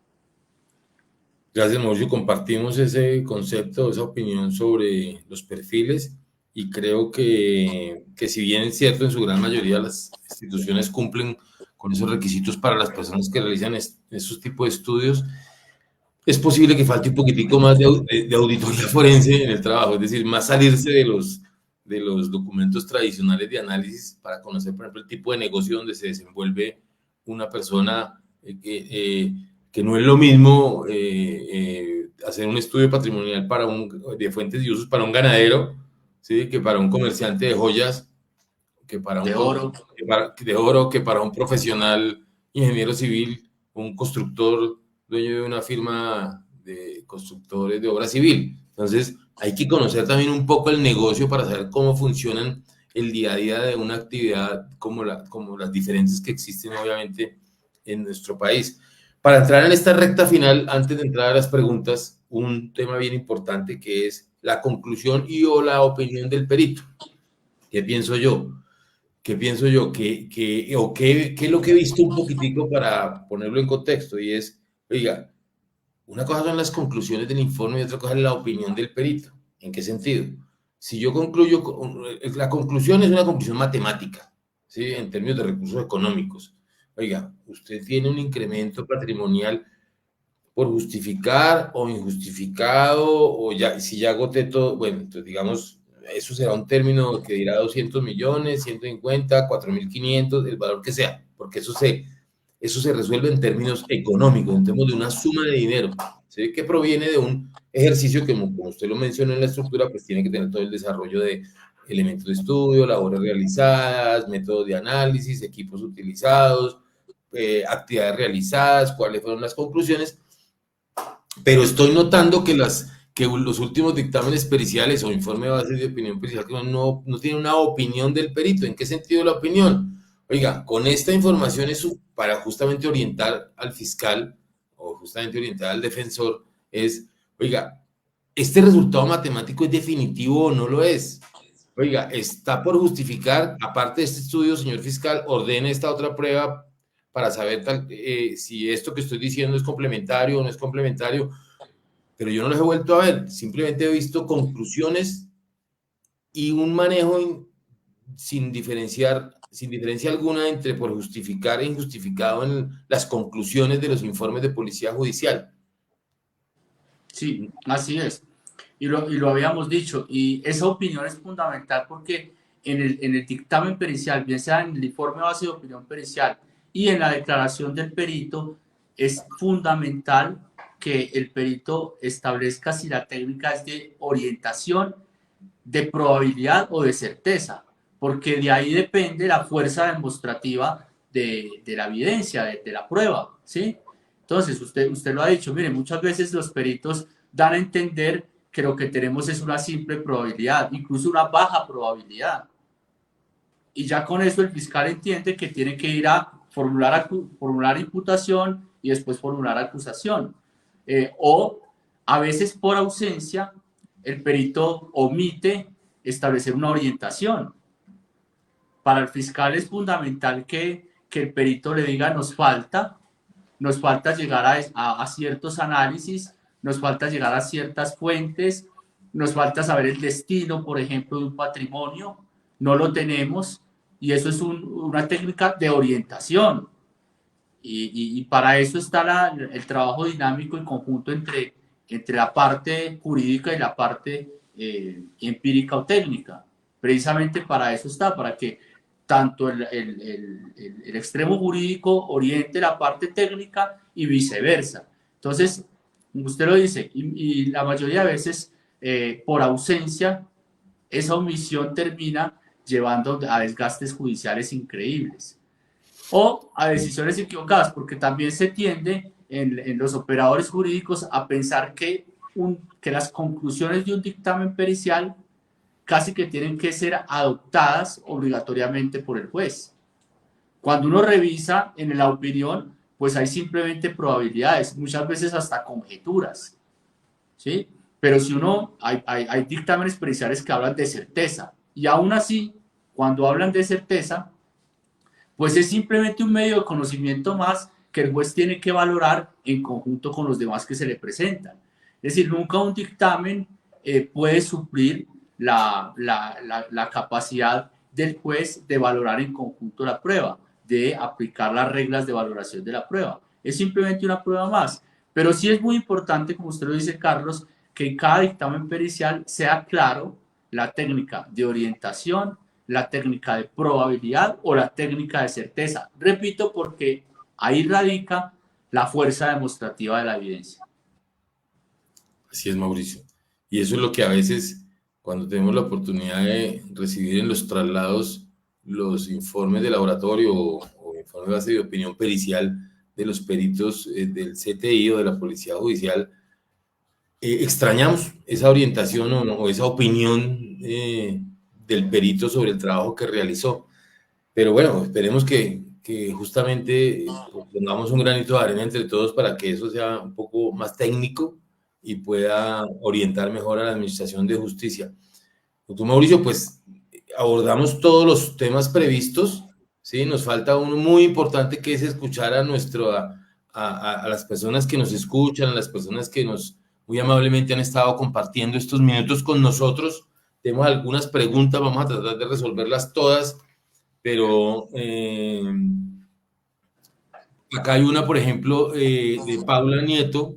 Gracias, Mauricio. Compartimos ese concepto, esa opinión sobre los perfiles. y creo que si bien es cierto, en su gran mayoría las instituciones cumplen con esos requisitos para las personas que realizan esos tipos de estudios, es posible que falte un poquitico más de auditoría forense en el trabajo, es decir, más salirse de los documentos tradicionales de análisis para conocer, por ejemplo, el tipo de negocio donde se desenvuelve una persona, que no es lo mismo hacer un estudio patrimonial de fuentes y usos para un ganadero, ¿sí? Que para un comerciante de joyas, que para de oro. de oro, que para un profesional ingeniero civil, un constructor, dueño de una firma de constructores de obra civil. Entonces, hay que conocer también un poco el negocio para saber cómo funcionan el día a día de una actividad como las diferentes que existen, obviamente, en nuestro país. Para entrar en esta recta final, antes de entrar a las preguntas, un tema bien importante que es la conclusión y o la opinión del perito. ¿Qué pienso yo? ¿Qué pienso yo? ¿Qué es lo que he visto un poquitico para ponerlo en contexto? Y es, oiga, una cosa son las conclusiones del informe y otra cosa es la opinión del perito. ¿En qué sentido? Si yo concluyo, la conclusión es una conclusión matemática, ¿sí? En términos de recursos económicos. Oiga, usted tiene un incremento patrimonial por justificar o injustificado, o ya, si ya agoté todo, bueno, entonces digamos, eso será un término que dirá 200 millones, 150, 4.500, el valor que sea, porque eso se resuelve en términos económicos, en términos de una suma de dinero, ¿sí? Que proviene de un ejercicio que, como usted lo mencionó en la estructura, pues tiene que tener todo el desarrollo de elementos de estudio, labores realizadas, métodos de análisis, equipos utilizados, actividades realizadas, cuáles fueron las conclusiones, pero estoy notando que los últimos dictámenes periciales o informe de base de opinión pericial no tienen una opinión del perito. ¿En qué sentido la opinión? Oiga, con esta información es para justamente orientar al fiscal o justamente orientar al defensor, oiga, ¿este resultado matemático es definitivo o no lo es? Oiga, está por justificar, aparte de este estudio, señor fiscal, ordene esta otra prueba para saber si esto que estoy diciendo es complementario o no es complementario, pero yo no los he vuelto a ver, simplemente he visto conclusiones y un manejo sin diferencia alguna entre por justificar e injustificado en las conclusiones de los informes de policía judicial. Sí, así es. Y lo habíamos dicho, y esa opinión es fundamental porque en el dictamen pericial, bien sea en el informe base de opinión pericial y en la declaración del perito, es fundamental que el perito establezca si la técnica es de orientación, de probabilidad o de certeza, porque de ahí depende la fuerza demostrativa de la evidencia, de la prueba, ¿sí? Entonces, usted lo ha dicho, mire, muchas veces los peritos dan a entender que lo que tenemos es una simple probabilidad, incluso una baja probabilidad. Y ya con eso el fiscal entiende que tiene que ir a formular imputación y después formular acusación. O a veces por ausencia el perito omite establecer una orientación. Para el fiscal es fundamental que el perito le diga nos falta llegar a ciertos análisis, nos falta llegar a ciertas fuentes, nos falta saber el destino, por ejemplo, de un patrimonio, no lo tenemos, y eso es una técnica de orientación. Y para eso está el trabajo dinámico y conjunto entre la parte jurídica y la parte empírica o técnica. Precisamente para eso está, para que tanto el extremo jurídico oriente la parte técnica y viceversa. Entonces, usted lo dice, y la mayoría de veces, por ausencia, esa omisión termina llevando a desgastes judiciales increíbles o a decisiones equivocadas, porque también se tiende en los operadores jurídicos a pensar que las conclusiones de un dictamen pericial casi que tienen que ser adoptadas obligatoriamente por el juez. Cuando uno revisa en la opinión, pues hay simplemente probabilidades, muchas veces hasta conjeturas, ¿sí? Pero si hay dictámenes periciales que hablan de certeza, y aún así, cuando hablan de certeza, pues es simplemente un medio de conocimiento más que el juez tiene que valorar en conjunto con los demás que se le presentan. Es decir, nunca un dictamen puede suplir la capacidad del juez de valorar en conjunto la prueba, de aplicar las reglas de valoración de la prueba. Es simplemente una prueba más. Pero sí es muy importante, como usted lo dice, Carlos, que en cada dictamen pericial sea claro la técnica de orientación, la técnica de probabilidad o la técnica de certeza. Repito, porque ahí radica la fuerza demostrativa de la evidencia. Así es, Mauricio. Y eso es lo que a veces, cuando tenemos la oportunidad de recibir en los traslados los informes de laboratorio o informes de base de opinión pericial de los peritos del CTI o de la Policía Judicial, extrañamos esa orientación o esa opinión del perito sobre el trabajo que realizó. Pero bueno, esperemos que justamente pongamos un granito de arena entre todos para que eso sea un poco más técnico y pueda orientar mejor a la administración de justicia. Doctor Mauricio, pues abordamos todos los temas previstos, ¿sí? Nos falta uno muy importante que es escuchar a las personas que nos escuchan, a las personas que nos muy amablemente han estado compartiendo estos minutos con nosotros. Tenemos algunas preguntas, vamos a tratar de resolverlas todas, pero acá hay una, por ejemplo, de Paula Nieto,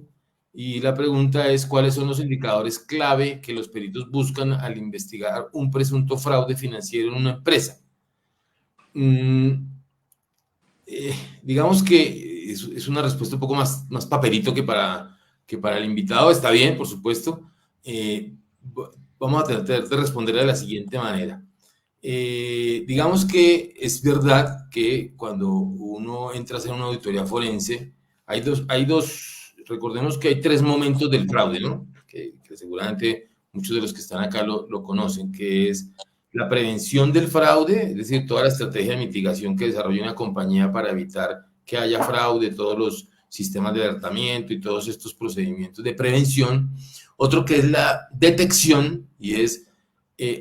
y la pregunta es, ¿cuáles son los indicadores clave que los peritos buscan al investigar un presunto fraude financiero en una empresa? Digamos que es una respuesta un poco más papelito que para el invitado. Está bien, por supuesto. Vamos a tratar de responder de la siguiente manera. Digamos que es verdad que cuando uno entra a hacer una auditoría forense, hay dos, recordemos que hay tres momentos del fraude, ¿no? Que seguramente muchos de los que están acá lo conocen, que es la prevención del fraude, es decir, toda la estrategia de mitigación que desarrolla una compañía para evitar que haya fraude, todos los sistemas de alertamiento y todos estos procedimientos de prevención. Otro que es la detección, y es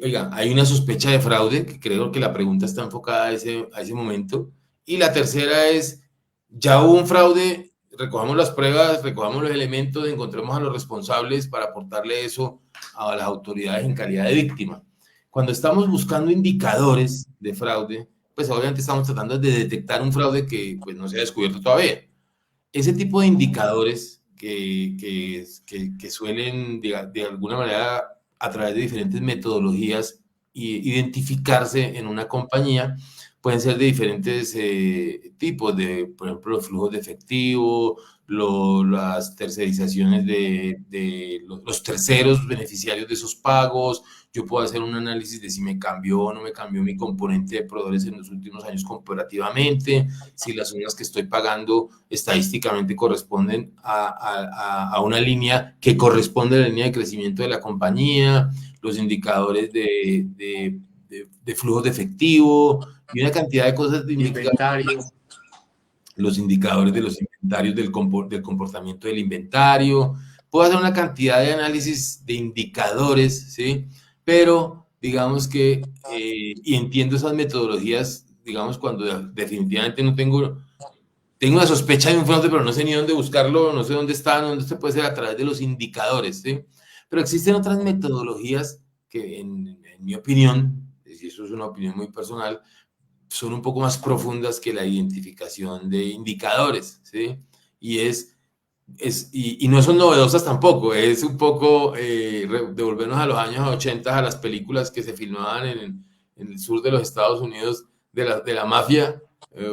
oiga, hay una sospecha de fraude, que creo que la pregunta está enfocada a ese momento. Y la tercera es, ya hubo un fraude, recojamos las pruebas, recojamos los elementos, encontremos a los responsables para aportarle eso a las autoridades en calidad de víctima. Cuando estamos buscando indicadores de fraude, pues obviamente estamos tratando de detectar un fraude que pues, no se ha descubierto todavía. Ese tipo de indicadores que suelen, de alguna manera, a través de diferentes metodologías, identificarse en una compañía, pueden ser de diferentes tipos, por ejemplo, los flujos de efectivo, las tercerizaciones de los terceros beneficiarios de esos pagos. Yo puedo hacer un análisis de si me cambió o no me cambió mi componente de proveedores en los últimos años comparativamente, si las sumas que estoy pagando estadísticamente corresponden a una línea que corresponde a la línea de crecimiento de la compañía, los indicadores de flujos de efectivo y una cantidad de cosas de inventario. Los indicadores de los inventarios, del comportamiento del inventario. Puedo hacer una cantidad de análisis de indicadores, ¿sí? Pero digamos que, y entiendo esas metodologías, digamos, cuando definitivamente no tengo una sospecha de un fraude, pero no sé ni dónde buscarlo, no sé dónde está, dónde se puede hacer a través de los indicadores, ¿sí? Pero existen otras metodologías que, en mi opinión, y eso es una opinión muy personal, son un poco más profundas que la identificación de indicadores, ¿sí? Y no son novedosas tampoco, es un poco devolvernos a los años 80, a las películas que se filmaban en el sur de los Estados Unidos de la mafia,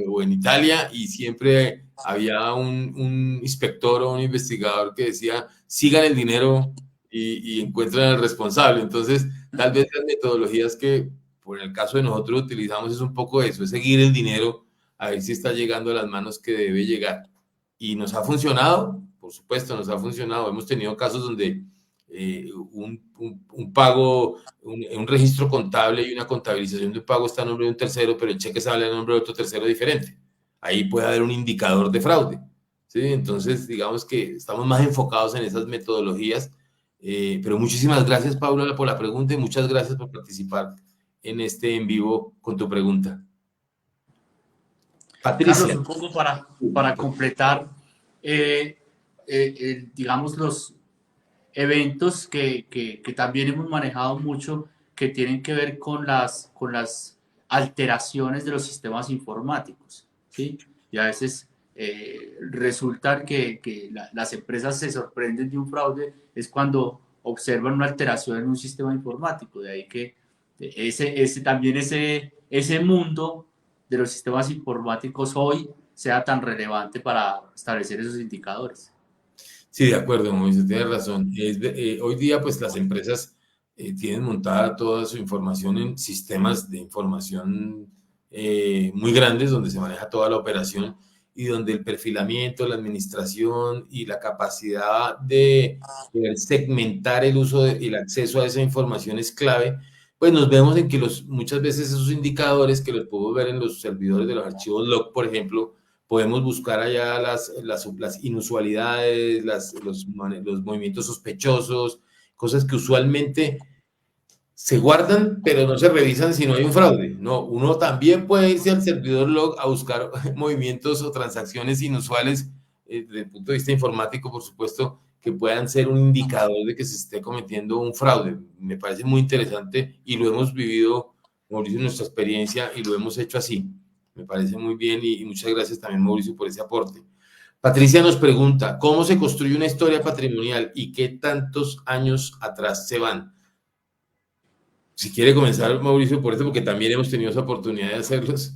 o en Italia, y siempre había un inspector o un investigador que decía, sigan el dinero y encuentran al responsable. Entonces, tal vez las metodologías que, por el caso de nosotros, utilizamos es un poco eso, es seguir el dinero, a ver si está llegando a las manos que debe llegar. Y nos ha funcionado, por supuesto, nos ha funcionado. Hemos tenido casos donde un pago, un registro contable y una contabilización de un pago está a nombre de un tercero, pero el cheque sale a nombre de otro tercero diferente. Ahí puede haber un indicador de fraude, ¿sí? Entonces, digamos que estamos más enfocados en esas metodologías. Pero muchísimas gracias, Paula, por la pregunta y muchas gracias por participar en este en vivo con tu pregunta. Patricia. Carlos, un poco para completar, digamos, los eventos que también hemos manejado mucho que tienen que ver con las alteraciones de los sistemas informáticos, ¿sí? Y a veces resulta que las empresas se sorprenden de un fraude es cuando observan una alteración en un sistema informático. De ahí que también ese mundo de los sistemas informáticos hoy sea tan relevante para establecer esos indicadores. Sí, de acuerdo, Mauricio, tienes razón. Hoy día, pues las empresas tienen montada toda su información en sistemas de información muy grandes, donde se maneja toda la operación y donde el perfilamiento, la administración y la capacidad de poder segmentar el uso y el acceso a esa información es clave. Pues nos vemos en que muchas veces esos indicadores que los podemos ver en los servidores de los archivos log, por ejemplo, podemos buscar allá las inusualidades, los movimientos sospechosos, cosas que usualmente se guardan, pero no se revisan si no hay un fraude. No, uno también puede irse al servidor log a buscar movimientos o transacciones inusuales desde el punto de vista informático, por supuesto, que puedan ser un indicador de que se esté cometiendo un fraude. Me parece muy interesante y lo hemos vivido, Mauricio, en nuestra experiencia y lo hemos hecho así. Me parece muy bien y muchas gracias también, Mauricio, por ese aporte. Patricia nos pregunta, ¿cómo se construye una historia patrimonial y qué tantos años atrás se van? Si quiere comenzar, Mauricio, por eso, porque también hemos tenido esa oportunidad de hacerlos.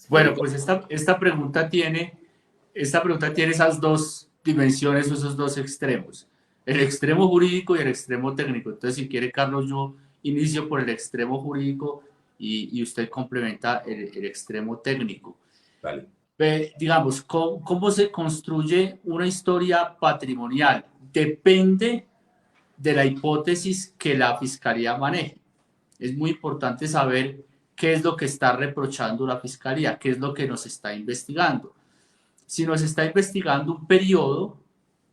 Bueno, pues esta pregunta tiene esas dos dimensiones o esos dos extremos, el extremo jurídico y el extremo técnico. Entonces, si quiere, Carlos, yo inicio por el extremo jurídico y usted complementa el extremo técnico. Vale. Digamos, ¿cómo se construye una historia patrimonial? Depende de la hipótesis que la fiscalía maneje. Es muy importante saber qué es lo que está reprochando la fiscalía, qué es lo que nos está investigando. Si nos está investigando un periodo,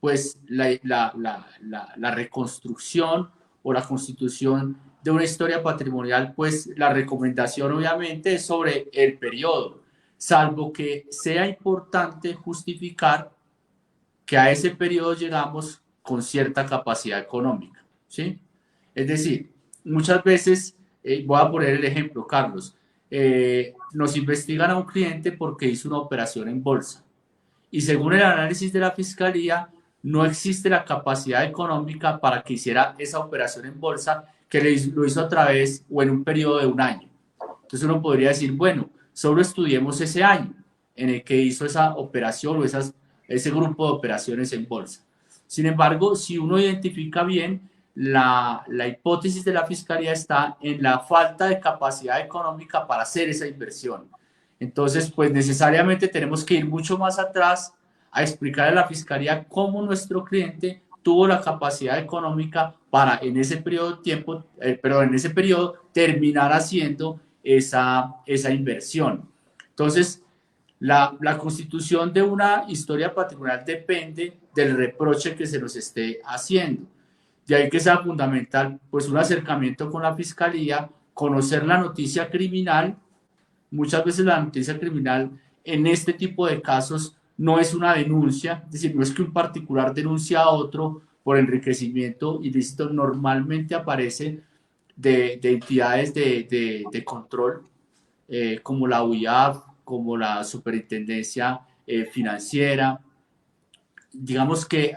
pues la reconstrucción o la constitución de una historia patrimonial, pues la recomendación obviamente es sobre el periodo, salvo que sea importante justificar que a ese periodo llegamos con cierta capacidad económica, ¿sí? Es decir, muchas veces, voy a poner el ejemplo, Carlos, nos investigan a un cliente porque hizo una operación en bolsa y según el análisis de la fiscalía, no existe la capacidad económica para que hiciera esa operación en bolsa que lo hizo a través o en un periodo de un año. Entonces uno podría decir, bueno, solo estudiemos ese año en el que hizo esa operación o ese grupo de operaciones en bolsa. Sin embargo, si uno identifica bien, la hipótesis de la fiscalía está en la falta de capacidad económica para hacer esa inversión. Entonces, pues necesariamente tenemos que ir mucho más atrás a explicar a la fiscalía cómo nuestro cliente tuvo la capacidad económica para en ese periodo de tiempo, en ese periodo terminar haciendo esa inversión. Entonces, la constitución de una historia patrimonial depende del reproche que se nos esté haciendo. De ahí que sea fundamental pues un acercamiento con la fiscalía, conocer la noticia criminal. Muchas veces la noticia criminal en este tipo de casos no es una denuncia, es decir, no es que un particular denuncia a otro por enriquecimiento ilícito, normalmente aparece de entidades de control como la UIAF, como la Superintendencia Financiera, digamos que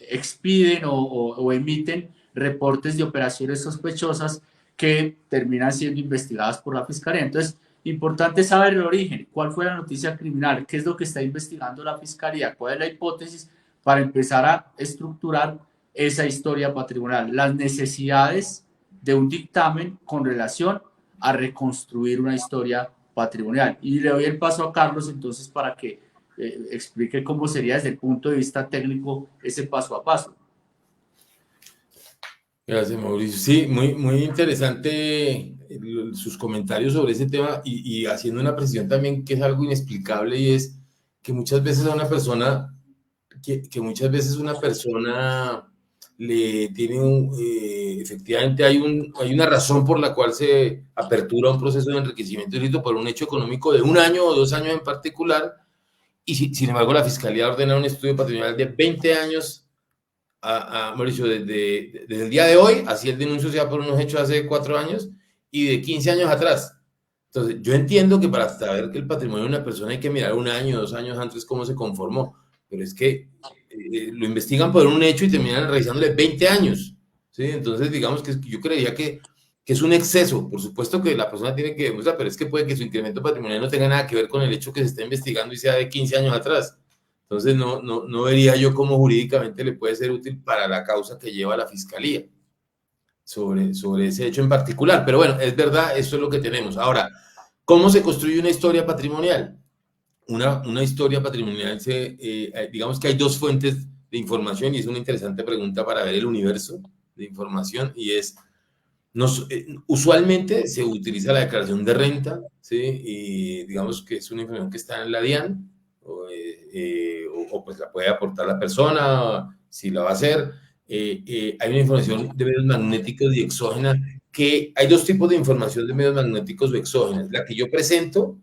expiden o emiten reportes de operaciones sospechosas que terminan siendo investigadas por la Fiscalía. Entonces, importante saber el origen, cuál fue la noticia criminal, qué es lo que está investigando la Fiscalía, cuál es la hipótesis para empezar a estructurar esa historia patrimonial, las necesidades de un dictamen con relación a reconstruir una historia patrimonial. Y le doy el paso a Carlos entonces para que explique cómo sería desde el punto de vista técnico ese paso a paso. Gracias, Mauricio. Sí, muy interesante sus comentarios sobre ese tema y haciendo una precisión también que es algo inexplicable y es que muchas veces a una persona, le tiene efectivamente hay una razón por la cual se apertura un proceso de enriquecimiento ilícito por un hecho económico de 1 año o 2 años en particular y sin embargo la Fiscalía ordena un estudio patrimonial de 20 años Mauricio, desde el día de hoy, así el denuncio sea por unos hechos hace 4 años y de 15 años atrás. Entonces, yo entiendo que para saber que el patrimonio de una persona hay que mirar 1 año, 2 años antes cómo se conformó, pero es que lo investigan por un hecho y terminan revisándole 20 años, ¿sí? Entonces, digamos que yo creería que es un exceso. Por supuesto que la persona tiene que demostrar, pero es que puede que su incremento patrimonial no tenga nada que ver con el hecho que se está investigando y sea de 15 años atrás. Entonces, no vería yo cómo jurídicamente le puede ser útil para la causa que lleva la fiscalía sobre ese hecho en particular. Pero bueno, es verdad, eso es lo que tenemos. Ahora, ¿cómo se construye una historia patrimonial? Una historia patrimonial, digamos que hay 2 fuentes de información y es una interesante pregunta para ver el universo de información y es, usualmente se utiliza la declaración de renta, ¿sí? Y digamos que es una información que está en la DIAN, o pues la puede aportar la persona, si la va a hacer. Hay una información de medios magnéticos y exógena, que hay 2 tipos de información de medios magnéticos o exógenas. La que yo presento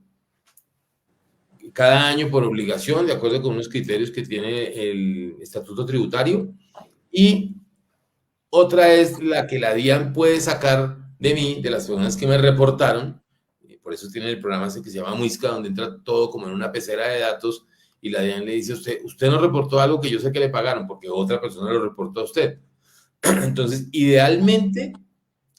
cada año por obligación, de acuerdo con unos criterios que tiene el estatuto tributario, y otra es la que la DIAN puede sacar de mí, de las personas que me reportaron. Por eso tiene el programa ese que se llama Muisca, donde entra todo como en una pecera de datos y la DIAN le dice a usted no reportó algo que yo sé que le pagaron porque otra persona lo reportó a usted. Entonces, idealmente,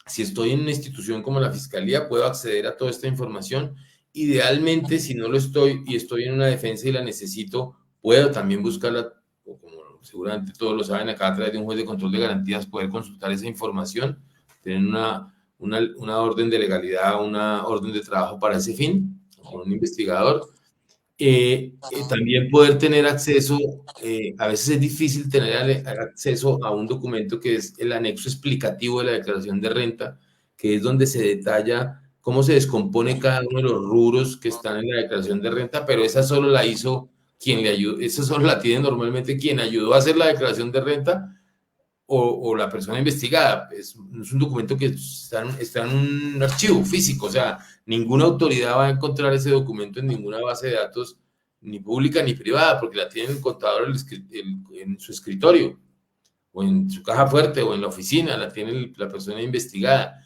si estoy en una institución como la Fiscalía, puedo acceder a toda esta información. Idealmente, si no lo estoy y estoy en una defensa y la necesito, puedo también buscarla, o como seguramente todos lo saben acá, a través de un juez de control de garantías, poder consultar esa información, tener una orden de legalidad, una orden de trabajo para ese fin, con un investigador. También poder tener acceso, a veces es difícil tener acceso a un documento que es el anexo explicativo de la declaración de renta, que es donde se detalla cómo se descompone cada uno de los rubros que están en la declaración de renta, pero esa solo la hizo quien le ayudó, esa solo la tiene normalmente quien ayudó a hacer la declaración de renta o la persona investigada. Es un documento que está en un archivo físico, o sea, ninguna autoridad va a encontrar ese documento en ninguna base de datos, ni pública ni privada, porque la tiene el contador en su escritorio, o en su caja fuerte, o en la oficina, la tiene la persona investigada.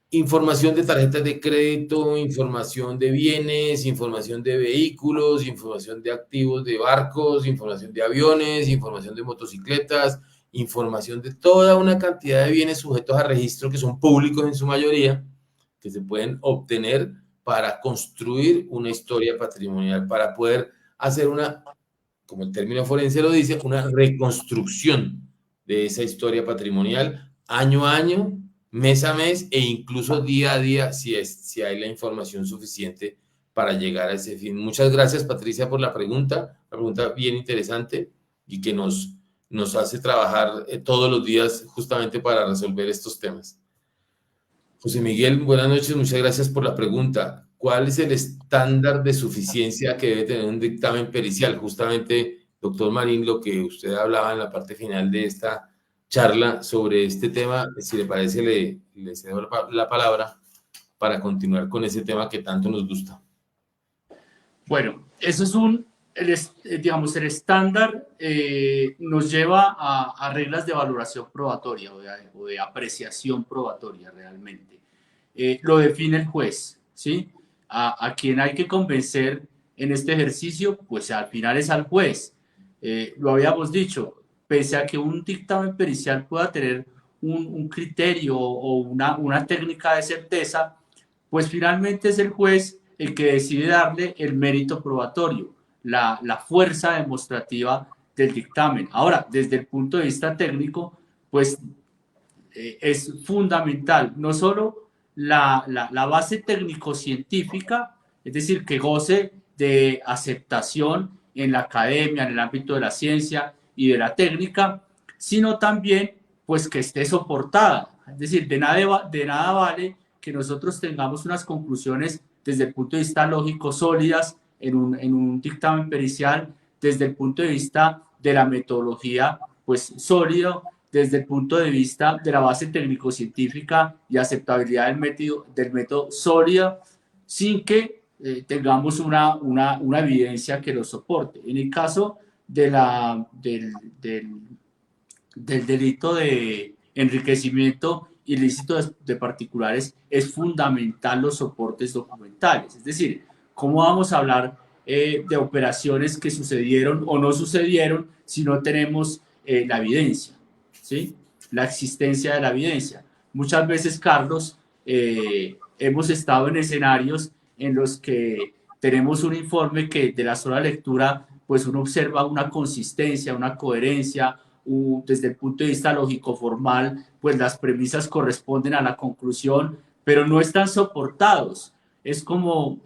Información de tarjetas de crédito, información de bienes, información de vehículos, información de activos de barcos, información de aviones, información de motocicletas, información de toda una cantidad de bienes sujetos a registro que son públicos en su mayoría, que se pueden obtener para construir una historia patrimonial, para poder hacer como el término forense lo dice, una reconstrucción de esa historia patrimonial año a año, mes a mes e incluso día a día si hay la información suficiente para llegar a ese fin. Muchas gracias, Patricia, por la pregunta bien interesante y que nos hace trabajar todos los días justamente para resolver estos temas. José Miguel, buenas noches, muchas gracias por la pregunta. ¿Cuál es el estándar de suficiencia que debe tener un dictamen pericial? Justamente, doctor Marín, lo que usted hablaba en la parte final de esta charla sobre este tema, si le parece, le cedo la palabra para continuar con ese tema que tanto nos gusta. Bueno, eso es digamos, el estándar nos lleva a reglas de valoración probatoria o de apreciación probatoria realmente. Lo define el juez, ¿sí? A quien hay que convencer en este ejercicio, pues al final es al juez. Lo habíamos dicho, pese a que un dictamen pericial pueda tener un criterio o una técnica de certeza, pues finalmente es el juez el que decide darle el mérito probatorio, la fuerza demostrativa del dictamen. Ahora, desde el punto de vista técnico, pues es fundamental no solo la base técnico-científica, es decir, que goce de aceptación en la academia, en el ámbito de la ciencia y de la técnica, sino también pues que esté soportada. Es decir, de nada vale que nosotros tengamos unas conclusiones desde el punto de vista lógico sólidas en un dictamen pericial, desde el punto de vista de la metodología pues sólido, desde el punto de vista de la base técnico-científica y aceptabilidad del método sólida, sin que tengamos una evidencia que lo soporte. En el caso del del delito de enriquecimiento ilícito de particulares es fundamental los soportes documentales. Es decir, ¿cómo vamos a hablar de operaciones que sucedieron o no sucedieron si no tenemos la evidencia? ¿Sí? La existencia de la evidencia. Muchas veces, Carlos, hemos estado en escenarios en los que tenemos un informe que de la sola lectura, pues uno observa una consistencia, una coherencia, desde el punto de vista lógico-formal, pues las premisas corresponden a la conclusión, pero no están soportados. Es como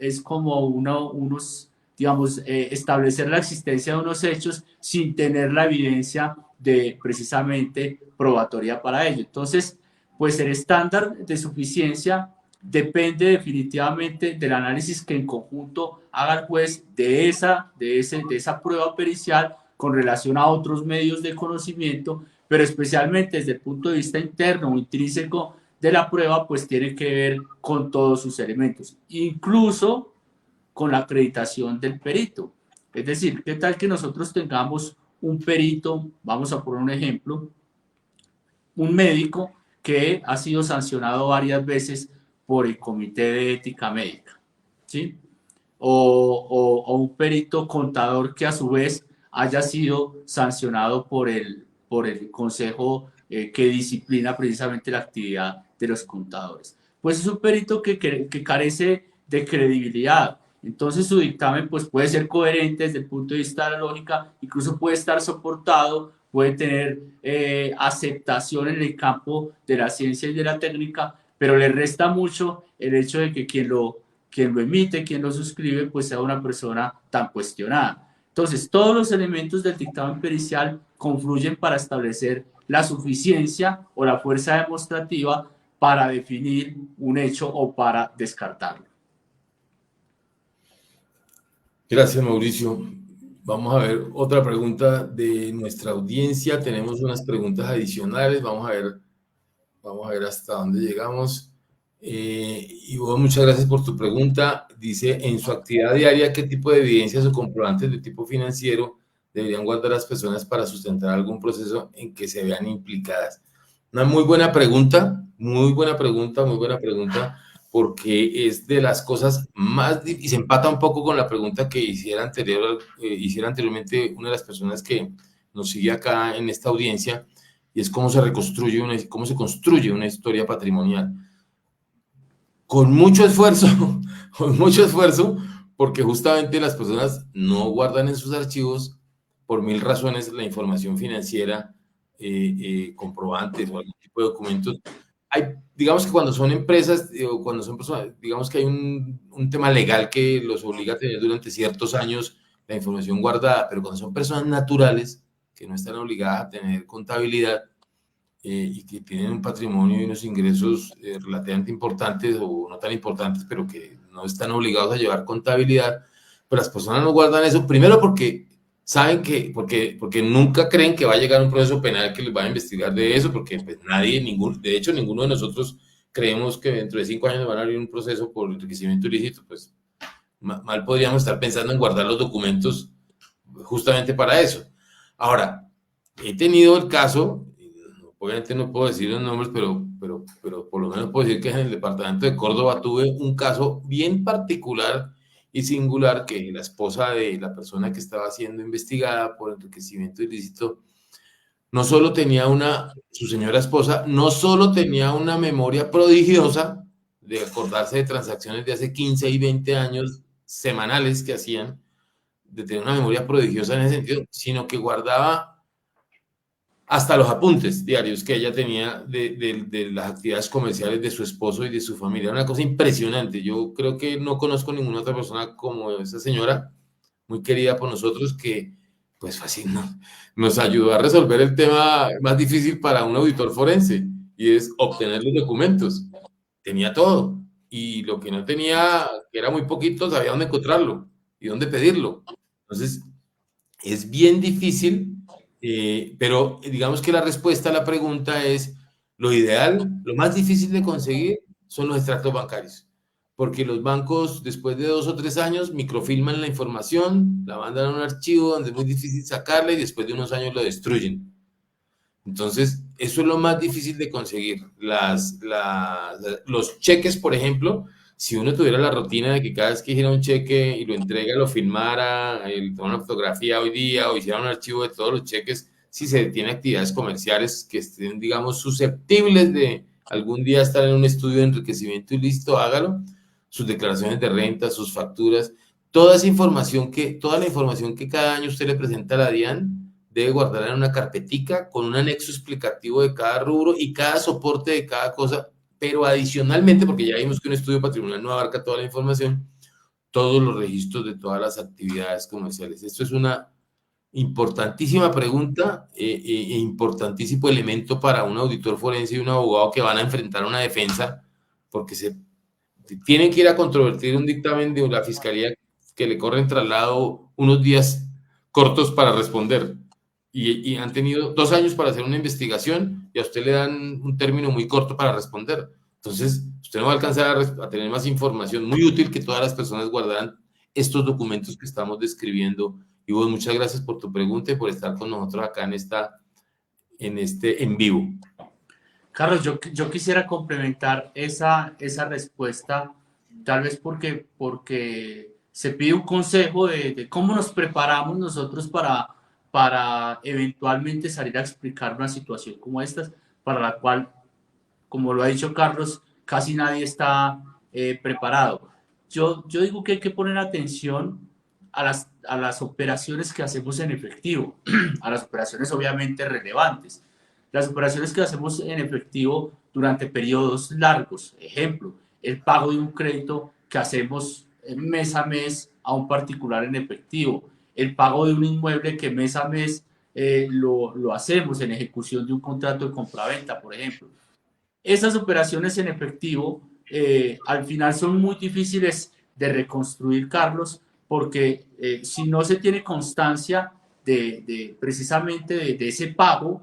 unos, digamos, establecer la existencia de unos hechos sin tener la evidencia de precisamente probatoria para ello. Entonces, pues el estándar de suficiencia depende definitivamente del análisis que en conjunto haga el juez de esa prueba pericial con relación a otros medios de conocimiento, pero especialmente desde el punto de vista interno o intrínseco de la prueba, pues tiene que ver con todos sus elementos, incluso con la acreditación del perito. Es decir, ¿qué tal que nosotros tengamos un perito, vamos a poner un ejemplo, un médico que ha sido sancionado varias veces por el Comité de Ética Médica, ¿sí? O un perito contador que a su vez haya sido sancionado por el Consejo que disciplina precisamente la actividad de los contadores. Pues es un perito que carece de credibilidad. Entonces su dictamen pues, puede ser coherente desde el punto de vista de la lógica, incluso puede estar soportado, puede tener aceptación en el campo de la ciencia y de la técnica, pero le resta mucho el hecho de que quien lo emite, quien lo suscribe, pues sea una persona tan cuestionada. Entonces, todos los elementos del dictamen pericial confluyen para establecer la suficiencia o la fuerza demostrativa para definir un hecho o para descartarlo. Gracias, Mauricio. Vamos a ver otra pregunta de nuestra audiencia. Tenemos unas preguntas adicionales. Vamos a ver hasta dónde llegamos. Y bueno, muchas gracias por tu pregunta. Dice, en su actividad diaria, ¿qué tipo de evidencias o comprobantes de tipo financiero deberían guardar las personas para sustentar algún proceso en que se vean implicadas? Una muy buena pregunta, porque es de las cosas más, y se empata un poco con la pregunta que hiciera anteriormente una de las personas que nos sigue acá en esta audiencia, y es cómo se construye una historia patrimonial. Con mucho esfuerzo, porque justamente las personas no guardan en sus archivos, por mil razones, la información financiera, comprobantes o algún tipo de documentos. Digamos que cuando son empresas o cuando son personas, digamos que hay un tema legal que los obliga a tener durante ciertos años la información guardada, pero cuando son personas naturales que no están obligadas a tener contabilidad, y que tienen un patrimonio y unos ingresos relativamente importantes o no tan importantes, pero que no están obligados a llevar contabilidad, pues las personas no guardan eso, primero porque saben porque nunca creen que va a llegar un proceso penal que les va a investigar de eso, porque pues de hecho ninguno de nosotros creemos que dentro de 5 años van a abrir un proceso por enriquecimiento ilícito, pues mal podríamos estar pensando en guardar los documentos justamente para eso. Ahora, he tenido el caso, obviamente no puedo decir los nombres, pero por lo menos puedo decir que en el departamento de Córdoba tuve un caso bien particular y singular, que la esposa de la persona que estaba siendo investigada por enriquecimiento ilícito, su señora esposa, no solo tenía una memoria prodigiosa de acordarse de transacciones de hace 15 y 20 años semanales que hacían, de tener una memoria prodigiosa en ese sentido, sino que guardaba hasta los apuntes diarios que ella tenía de las actividades comerciales de su esposo y de su familia. Una cosa impresionante. Yo creo que no conozco ninguna otra persona como esa señora, muy querida por nosotros, que pues fácil, nos ayudó a resolver el tema más difícil para un auditor forense, y es obtener los documentos. Tenía todo, y lo que no tenía, que era muy poquito, sabía dónde encontrarlo y dónde pedirlo. Entonces, es bien difícil, pero digamos que la respuesta a la pregunta es, lo ideal, lo más difícil de conseguir son los extractos bancarios, porque los bancos después de 2 o 3 años microfilman la información, la mandan a un archivo donde es muy difícil sacarla y después de unos años lo destruyen. Entonces, eso es lo más difícil de conseguir. Los cheques, por ejemplo, si uno tuviera la rutina de que cada vez que hiciera un cheque y lo entrega, lo filmara, tomara una fotografía hoy día o hiciera un archivo de todos los cheques, si se tiene actividades comerciales que estén, digamos, susceptibles de algún día estar en un estudio de enriquecimiento ilícito, hágalo. Sus declaraciones de renta, sus facturas, toda la información que cada año usted le presenta a la DIAN, debe guardarla en una carpetica con un anexo explicativo de cada rubro y cada soporte de cada cosa, pero adicionalmente, porque ya vimos que un estudio patrimonial no abarca toda la información, todos los registros de todas las actividades comerciales. Esto es una importantísima pregunta e importantísimo elemento para un auditor forense y un abogado que van a enfrentar una defensa, porque se tienen que ir a controvertir un dictamen de la fiscalía que le corre en traslado unos días cortos para responder. Y han tenido 2 años para hacer una investigación y a usted le dan un término muy corto para responder. Entonces, usted no va a alcanzar a tener más información muy útil que todas las personas guardaran estos documentos que estamos describiendo. Y vos, muchas gracias por tu pregunta y por estar con nosotros acá en este en vivo. Carlos, yo quisiera complementar esa respuesta, tal vez porque se pide un consejo de cómo nos preparamos nosotros para eventualmente salir a explicar una situación como esta, para la cual, como lo ha dicho Carlos, casi nadie está preparado. Yo digo que hay que poner atención a las operaciones que hacemos en efectivo, a las operaciones obviamente relevantes. Las operaciones que hacemos en efectivo durante periodos largos, ejemplo, el pago de un crédito que hacemos mes a mes a un particular en efectivo, el pago de un inmueble que mes a mes lo hacemos en ejecución de un contrato de compraventa, por ejemplo. Esas operaciones en efectivo al final son muy difíciles de reconstruir, Carlos, porque si no se tiene constancia precisamente de ese pago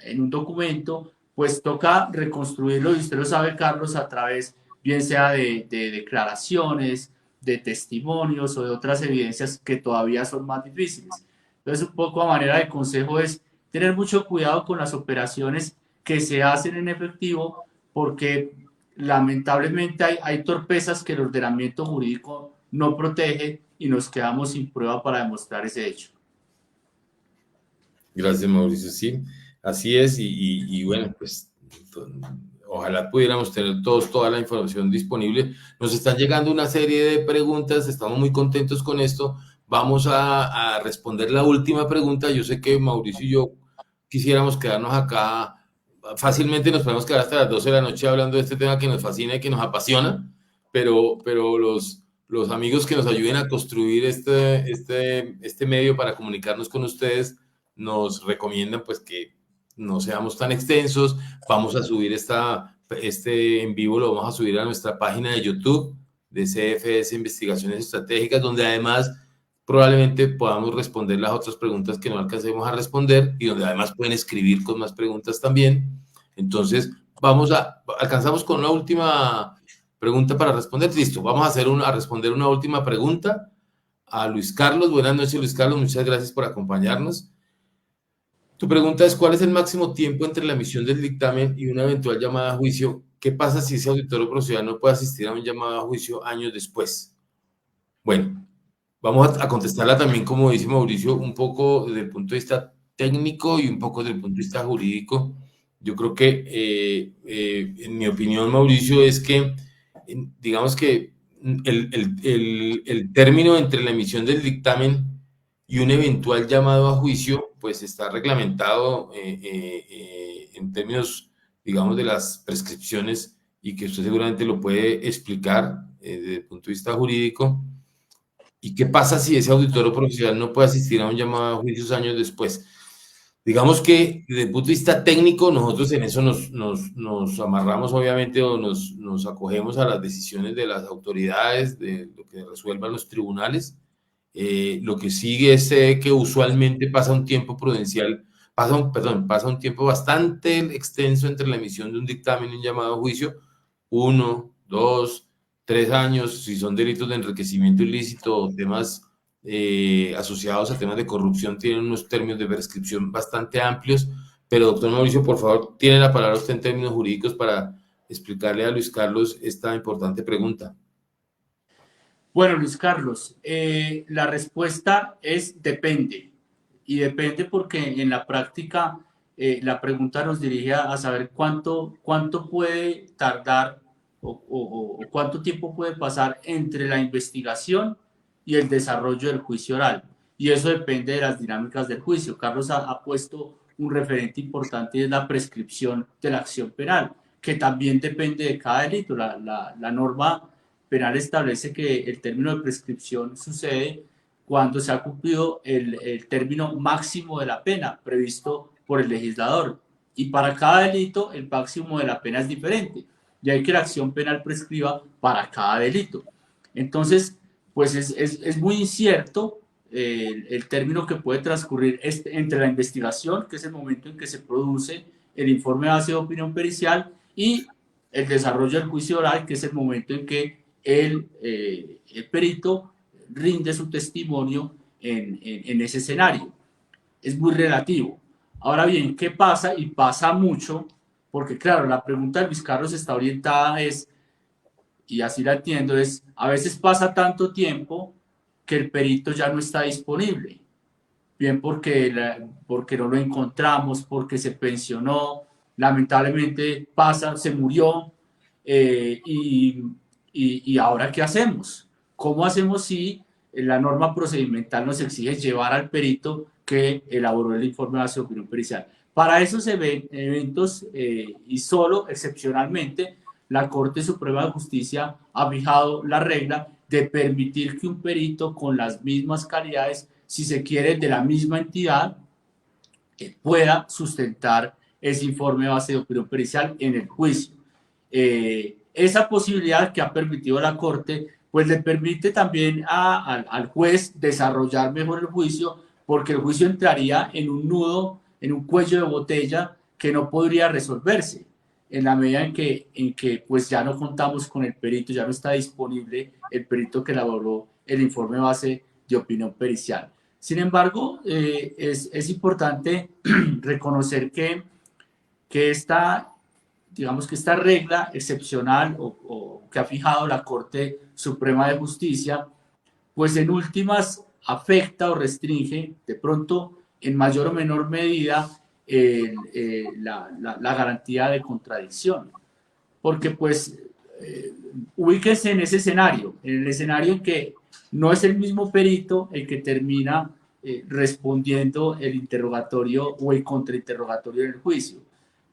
en un documento, pues toca reconstruirlo, y usted lo sabe, Carlos, a través, bien sea de declaraciones, de testimonios o de otras evidencias que todavía son más difíciles. Entonces, un poco a manera de consejo es tener mucho cuidado con las operaciones que se hacen en efectivo, porque lamentablemente hay torpezas que el ordenamiento jurídico no protege y nos quedamos sin prueba para demostrar ese hecho. Gracias, Mauricio. Sí, así es. Y bueno, pues ojalá pudiéramos tener toda la información disponible. Nos están llegando una serie de preguntas, estamos muy contentos con esto. Vamos a responder la última pregunta. Yo sé que Mauricio y yo quisiéramos quedarnos acá. Fácilmente nos podemos quedar hasta las 12 de la noche hablando de este tema que nos fascina y que nos apasiona, pero los amigos que nos ayuden a construir este medio para comunicarnos con ustedes nos recomiendan pues que no seamos tan extensos. Vamos a subir este en vivo, lo vamos a subir a nuestra página de YouTube de CFS Investigaciones Estratégicas, donde además probablemente podamos responder las otras preguntas que no alcancemos a responder y donde además pueden escribir con más preguntas también. Entonces, alcanzamos con una última pregunta para responder. Listo, vamos a responder una última pregunta a Luis Carlos. Buenas noches, Luis Carlos, muchas gracias por acompañarnos. Tu pregunta es, ¿cuál es el máximo tiempo entre la emisión del dictamen y una eventual llamada a juicio? ¿Qué pasa si ese auditor o procesal no puede asistir a un llamado a juicio años después? Bueno, vamos a contestarla también, como dice Mauricio, un poco desde el punto de vista técnico y un poco desde el punto de vista jurídico. Yo creo que, en mi opinión, Mauricio, es que, digamos que el término entre la emisión del dictamen y un eventual llamado a juicio, pues está reglamentado en términos, digamos, de las prescripciones, y que usted seguramente lo puede explicar desde el punto de vista jurídico. ¿Y qué pasa si ese auditor o profesional no puede asistir a un llamado a juicios años después? Digamos que desde el punto de vista técnico, nosotros en eso nos amarramos, obviamente, o nos acogemos a las decisiones de las autoridades, de lo que resuelvan los tribunales. Lo que sigue es que usualmente pasa un tiempo prudencial, pasa un tiempo bastante extenso entre la emisión de un dictamen y un llamado a juicio, 1, 2, 3 años, si son delitos de enriquecimiento ilícito o temas asociados a temas de corrupción, tienen unos términos de prescripción bastante amplios, Pero, doctor Mauricio, por favor, tiene la palabra usted en términos jurídicos para explicarle a Luis Carlos esta importante pregunta. Bueno, Luis Carlos, la respuesta es depende. Y depende porque en la práctica la pregunta nos dirige a saber cuánto puede tardar o cuánto tiempo puede pasar entre la investigación y el desarrollo del juicio oral. Y eso depende de las dinámicas del juicio. Carlos ha puesto un referente importante y es la prescripción de la acción penal, que también depende de cada delito. La norma penal establece que el término de prescripción sucede cuando se ha cumplido el término máximo de la pena previsto por el legislador. Y para cada delito el máximo de la pena es diferente. Y hay que la acción penal prescriba para cada delito. Entonces, pues es muy incierto el término que puede transcurrir entre la investigación, que es el momento en que se produce el informe base de opinión pericial, y el desarrollo del juicio oral, que es el momento en que el perito rinde su testimonio en ese escenario. Es muy relativo. Ahora bien, ¿qué pasa? Y pasa mucho, porque claro, la pregunta de Luis Carlos está orientada y así la entiendo, es a veces pasa tanto tiempo que el perito ya no está disponible, bien porque no lo encontramos, porque se pensionó, lamentablemente pasa, se murió, y ahora ¿qué hacemos? ¿Cómo hacemos si la norma procedimental nos exige llevar al perito que elaboró el informe base de opinión pericial? Para esos eventos y solo excepcionalmente, la Corte Suprema de Justicia ha fijado la regla de permitir que un perito con las mismas calidades, si se quiere, de la misma entidad, pueda sustentar ese informe base de opinión pericial en el juicio. Esa posibilidad que ha permitido la Corte, pues le permite también al juez desarrollar mejor el juicio, porque el juicio entraría en un nudo, en un cuello de botella que no podría resolverse en la medida en que pues ya no contamos con el perito, ya no está disponible el perito que elaboró el informe base de opinión pericial. Sin embargo, es importante reconocer que digamos que esta regla excepcional o que ha fijado la Corte Suprema de Justicia, pues en últimas afecta o restringe de pronto en mayor o menor medida la garantía de contradicción. Porque pues ubíquese en ese escenario, en el escenario en que no es el mismo perito el que termina respondiendo el interrogatorio o el contrainterrogatorio en el juicio.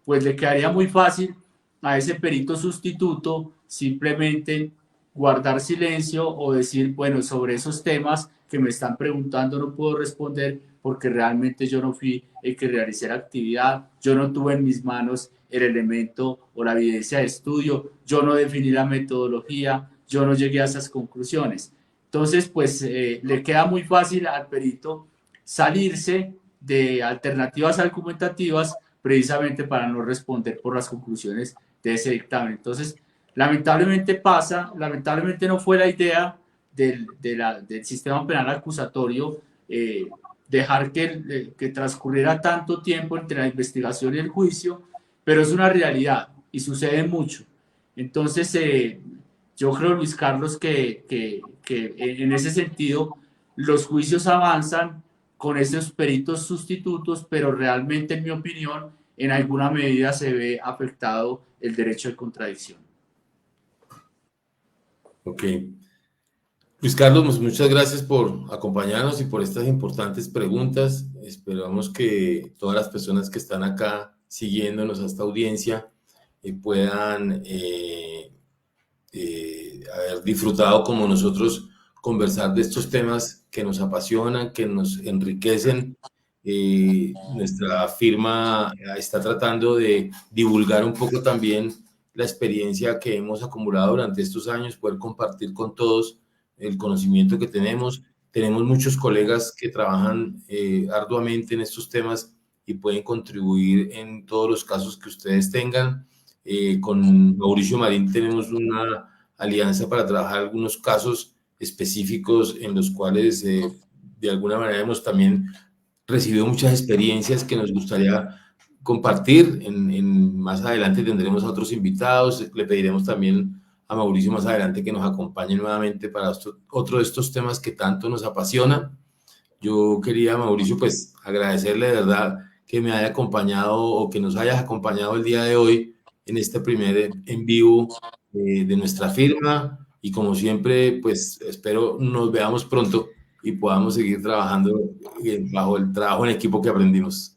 Pues le quedaría muy fácil a ese perito sustituto simplemente guardar silencio o decir, bueno, sobre esos temas que me están preguntando no puedo responder porque realmente yo no fui el que realicé la actividad, yo no tuve en mis manos el elemento o la evidencia de estudio, yo no definí la metodología, yo no llegué a esas conclusiones. Entonces, pues le queda muy fácil al perito salirse de alternativas argumentativas precisamente para no responder por las conclusiones de ese dictamen. Entonces, lamentablemente no fue la idea del sistema penal acusatorio dejar que transcurriera tanto tiempo entre la investigación y el juicio, pero es una realidad y sucede mucho. Entonces, yo creo, Luis Carlos, que en ese sentido los juicios avanzan con esos peritos sustitutos, pero realmente, en mi opinión, en alguna medida se ve afectado el derecho de contradicción. Ok. Luis Carlos, muchas gracias por acompañarnos y por estas importantes preguntas. Esperamos que todas las personas que están acá siguiéndonos a esta audiencia puedan haber disfrutado como nosotros conversar de estos temas que nos apasionan, que nos enriquecen. Nuestra firma está tratando de divulgar un poco también la experiencia que hemos acumulado durante estos años, poder compartir con todos el conocimiento que tenemos. Tenemos muchos colegas que trabajan arduamente en estos temas y pueden contribuir en todos los casos que ustedes tengan. Con Mauricio Marín tenemos una alianza para trabajar algunos casos específicos en los cuales de alguna manera hemos también recibido muchas experiencias que nos gustaría compartir. Más adelante tendremos a otros invitados. Le pediremos también a Mauricio más adelante que nos acompañe nuevamente para otro de estos temas que tanto nos apasionan. Yo quería, Mauricio, pues agradecerle de verdad que me haya acompañado o que nos hayas acompañado el día de hoy en este primer en vivo de nuestra firma, y como siempre, pues espero nos veamos pronto y podamos seguir trabajando bajo el trabajo en equipo que aprendimos.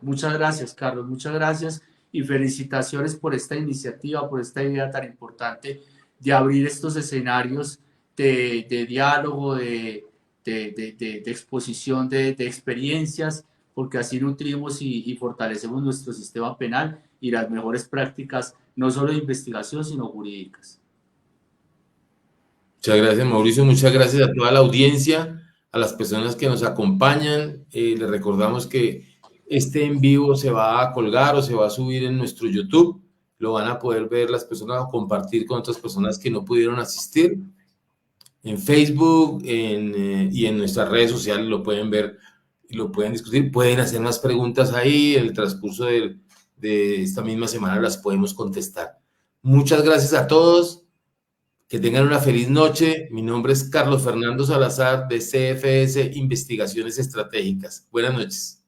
Muchas gracias, Carlos, muchas gracias y felicitaciones por esta iniciativa, por esta idea tan importante de abrir estos escenarios de diálogo, de exposición de experiencias, porque así nutrimos y fortalecemos nuestro sistema penal y las mejores prácticas, no solo de investigación, sino jurídicas. Muchas gracias, Mauricio. Muchas gracias a toda la audiencia, a las personas que nos acompañan. Les recordamos que este en vivo se va a colgar o se va a subir en nuestro YouTube. Lo van a poder ver las personas o compartir con otras personas que no pudieron asistir. En Facebook y en nuestras redes sociales lo pueden ver y lo pueden discutir. Pueden hacer más preguntas ahí. En el transcurso de esta misma semana las podemos contestar. Muchas gracias a todos. Que tengan una feliz noche. Mi nombre es Carlos Fernando Salazar de CFS Investigaciones Estratégicas. Buenas noches.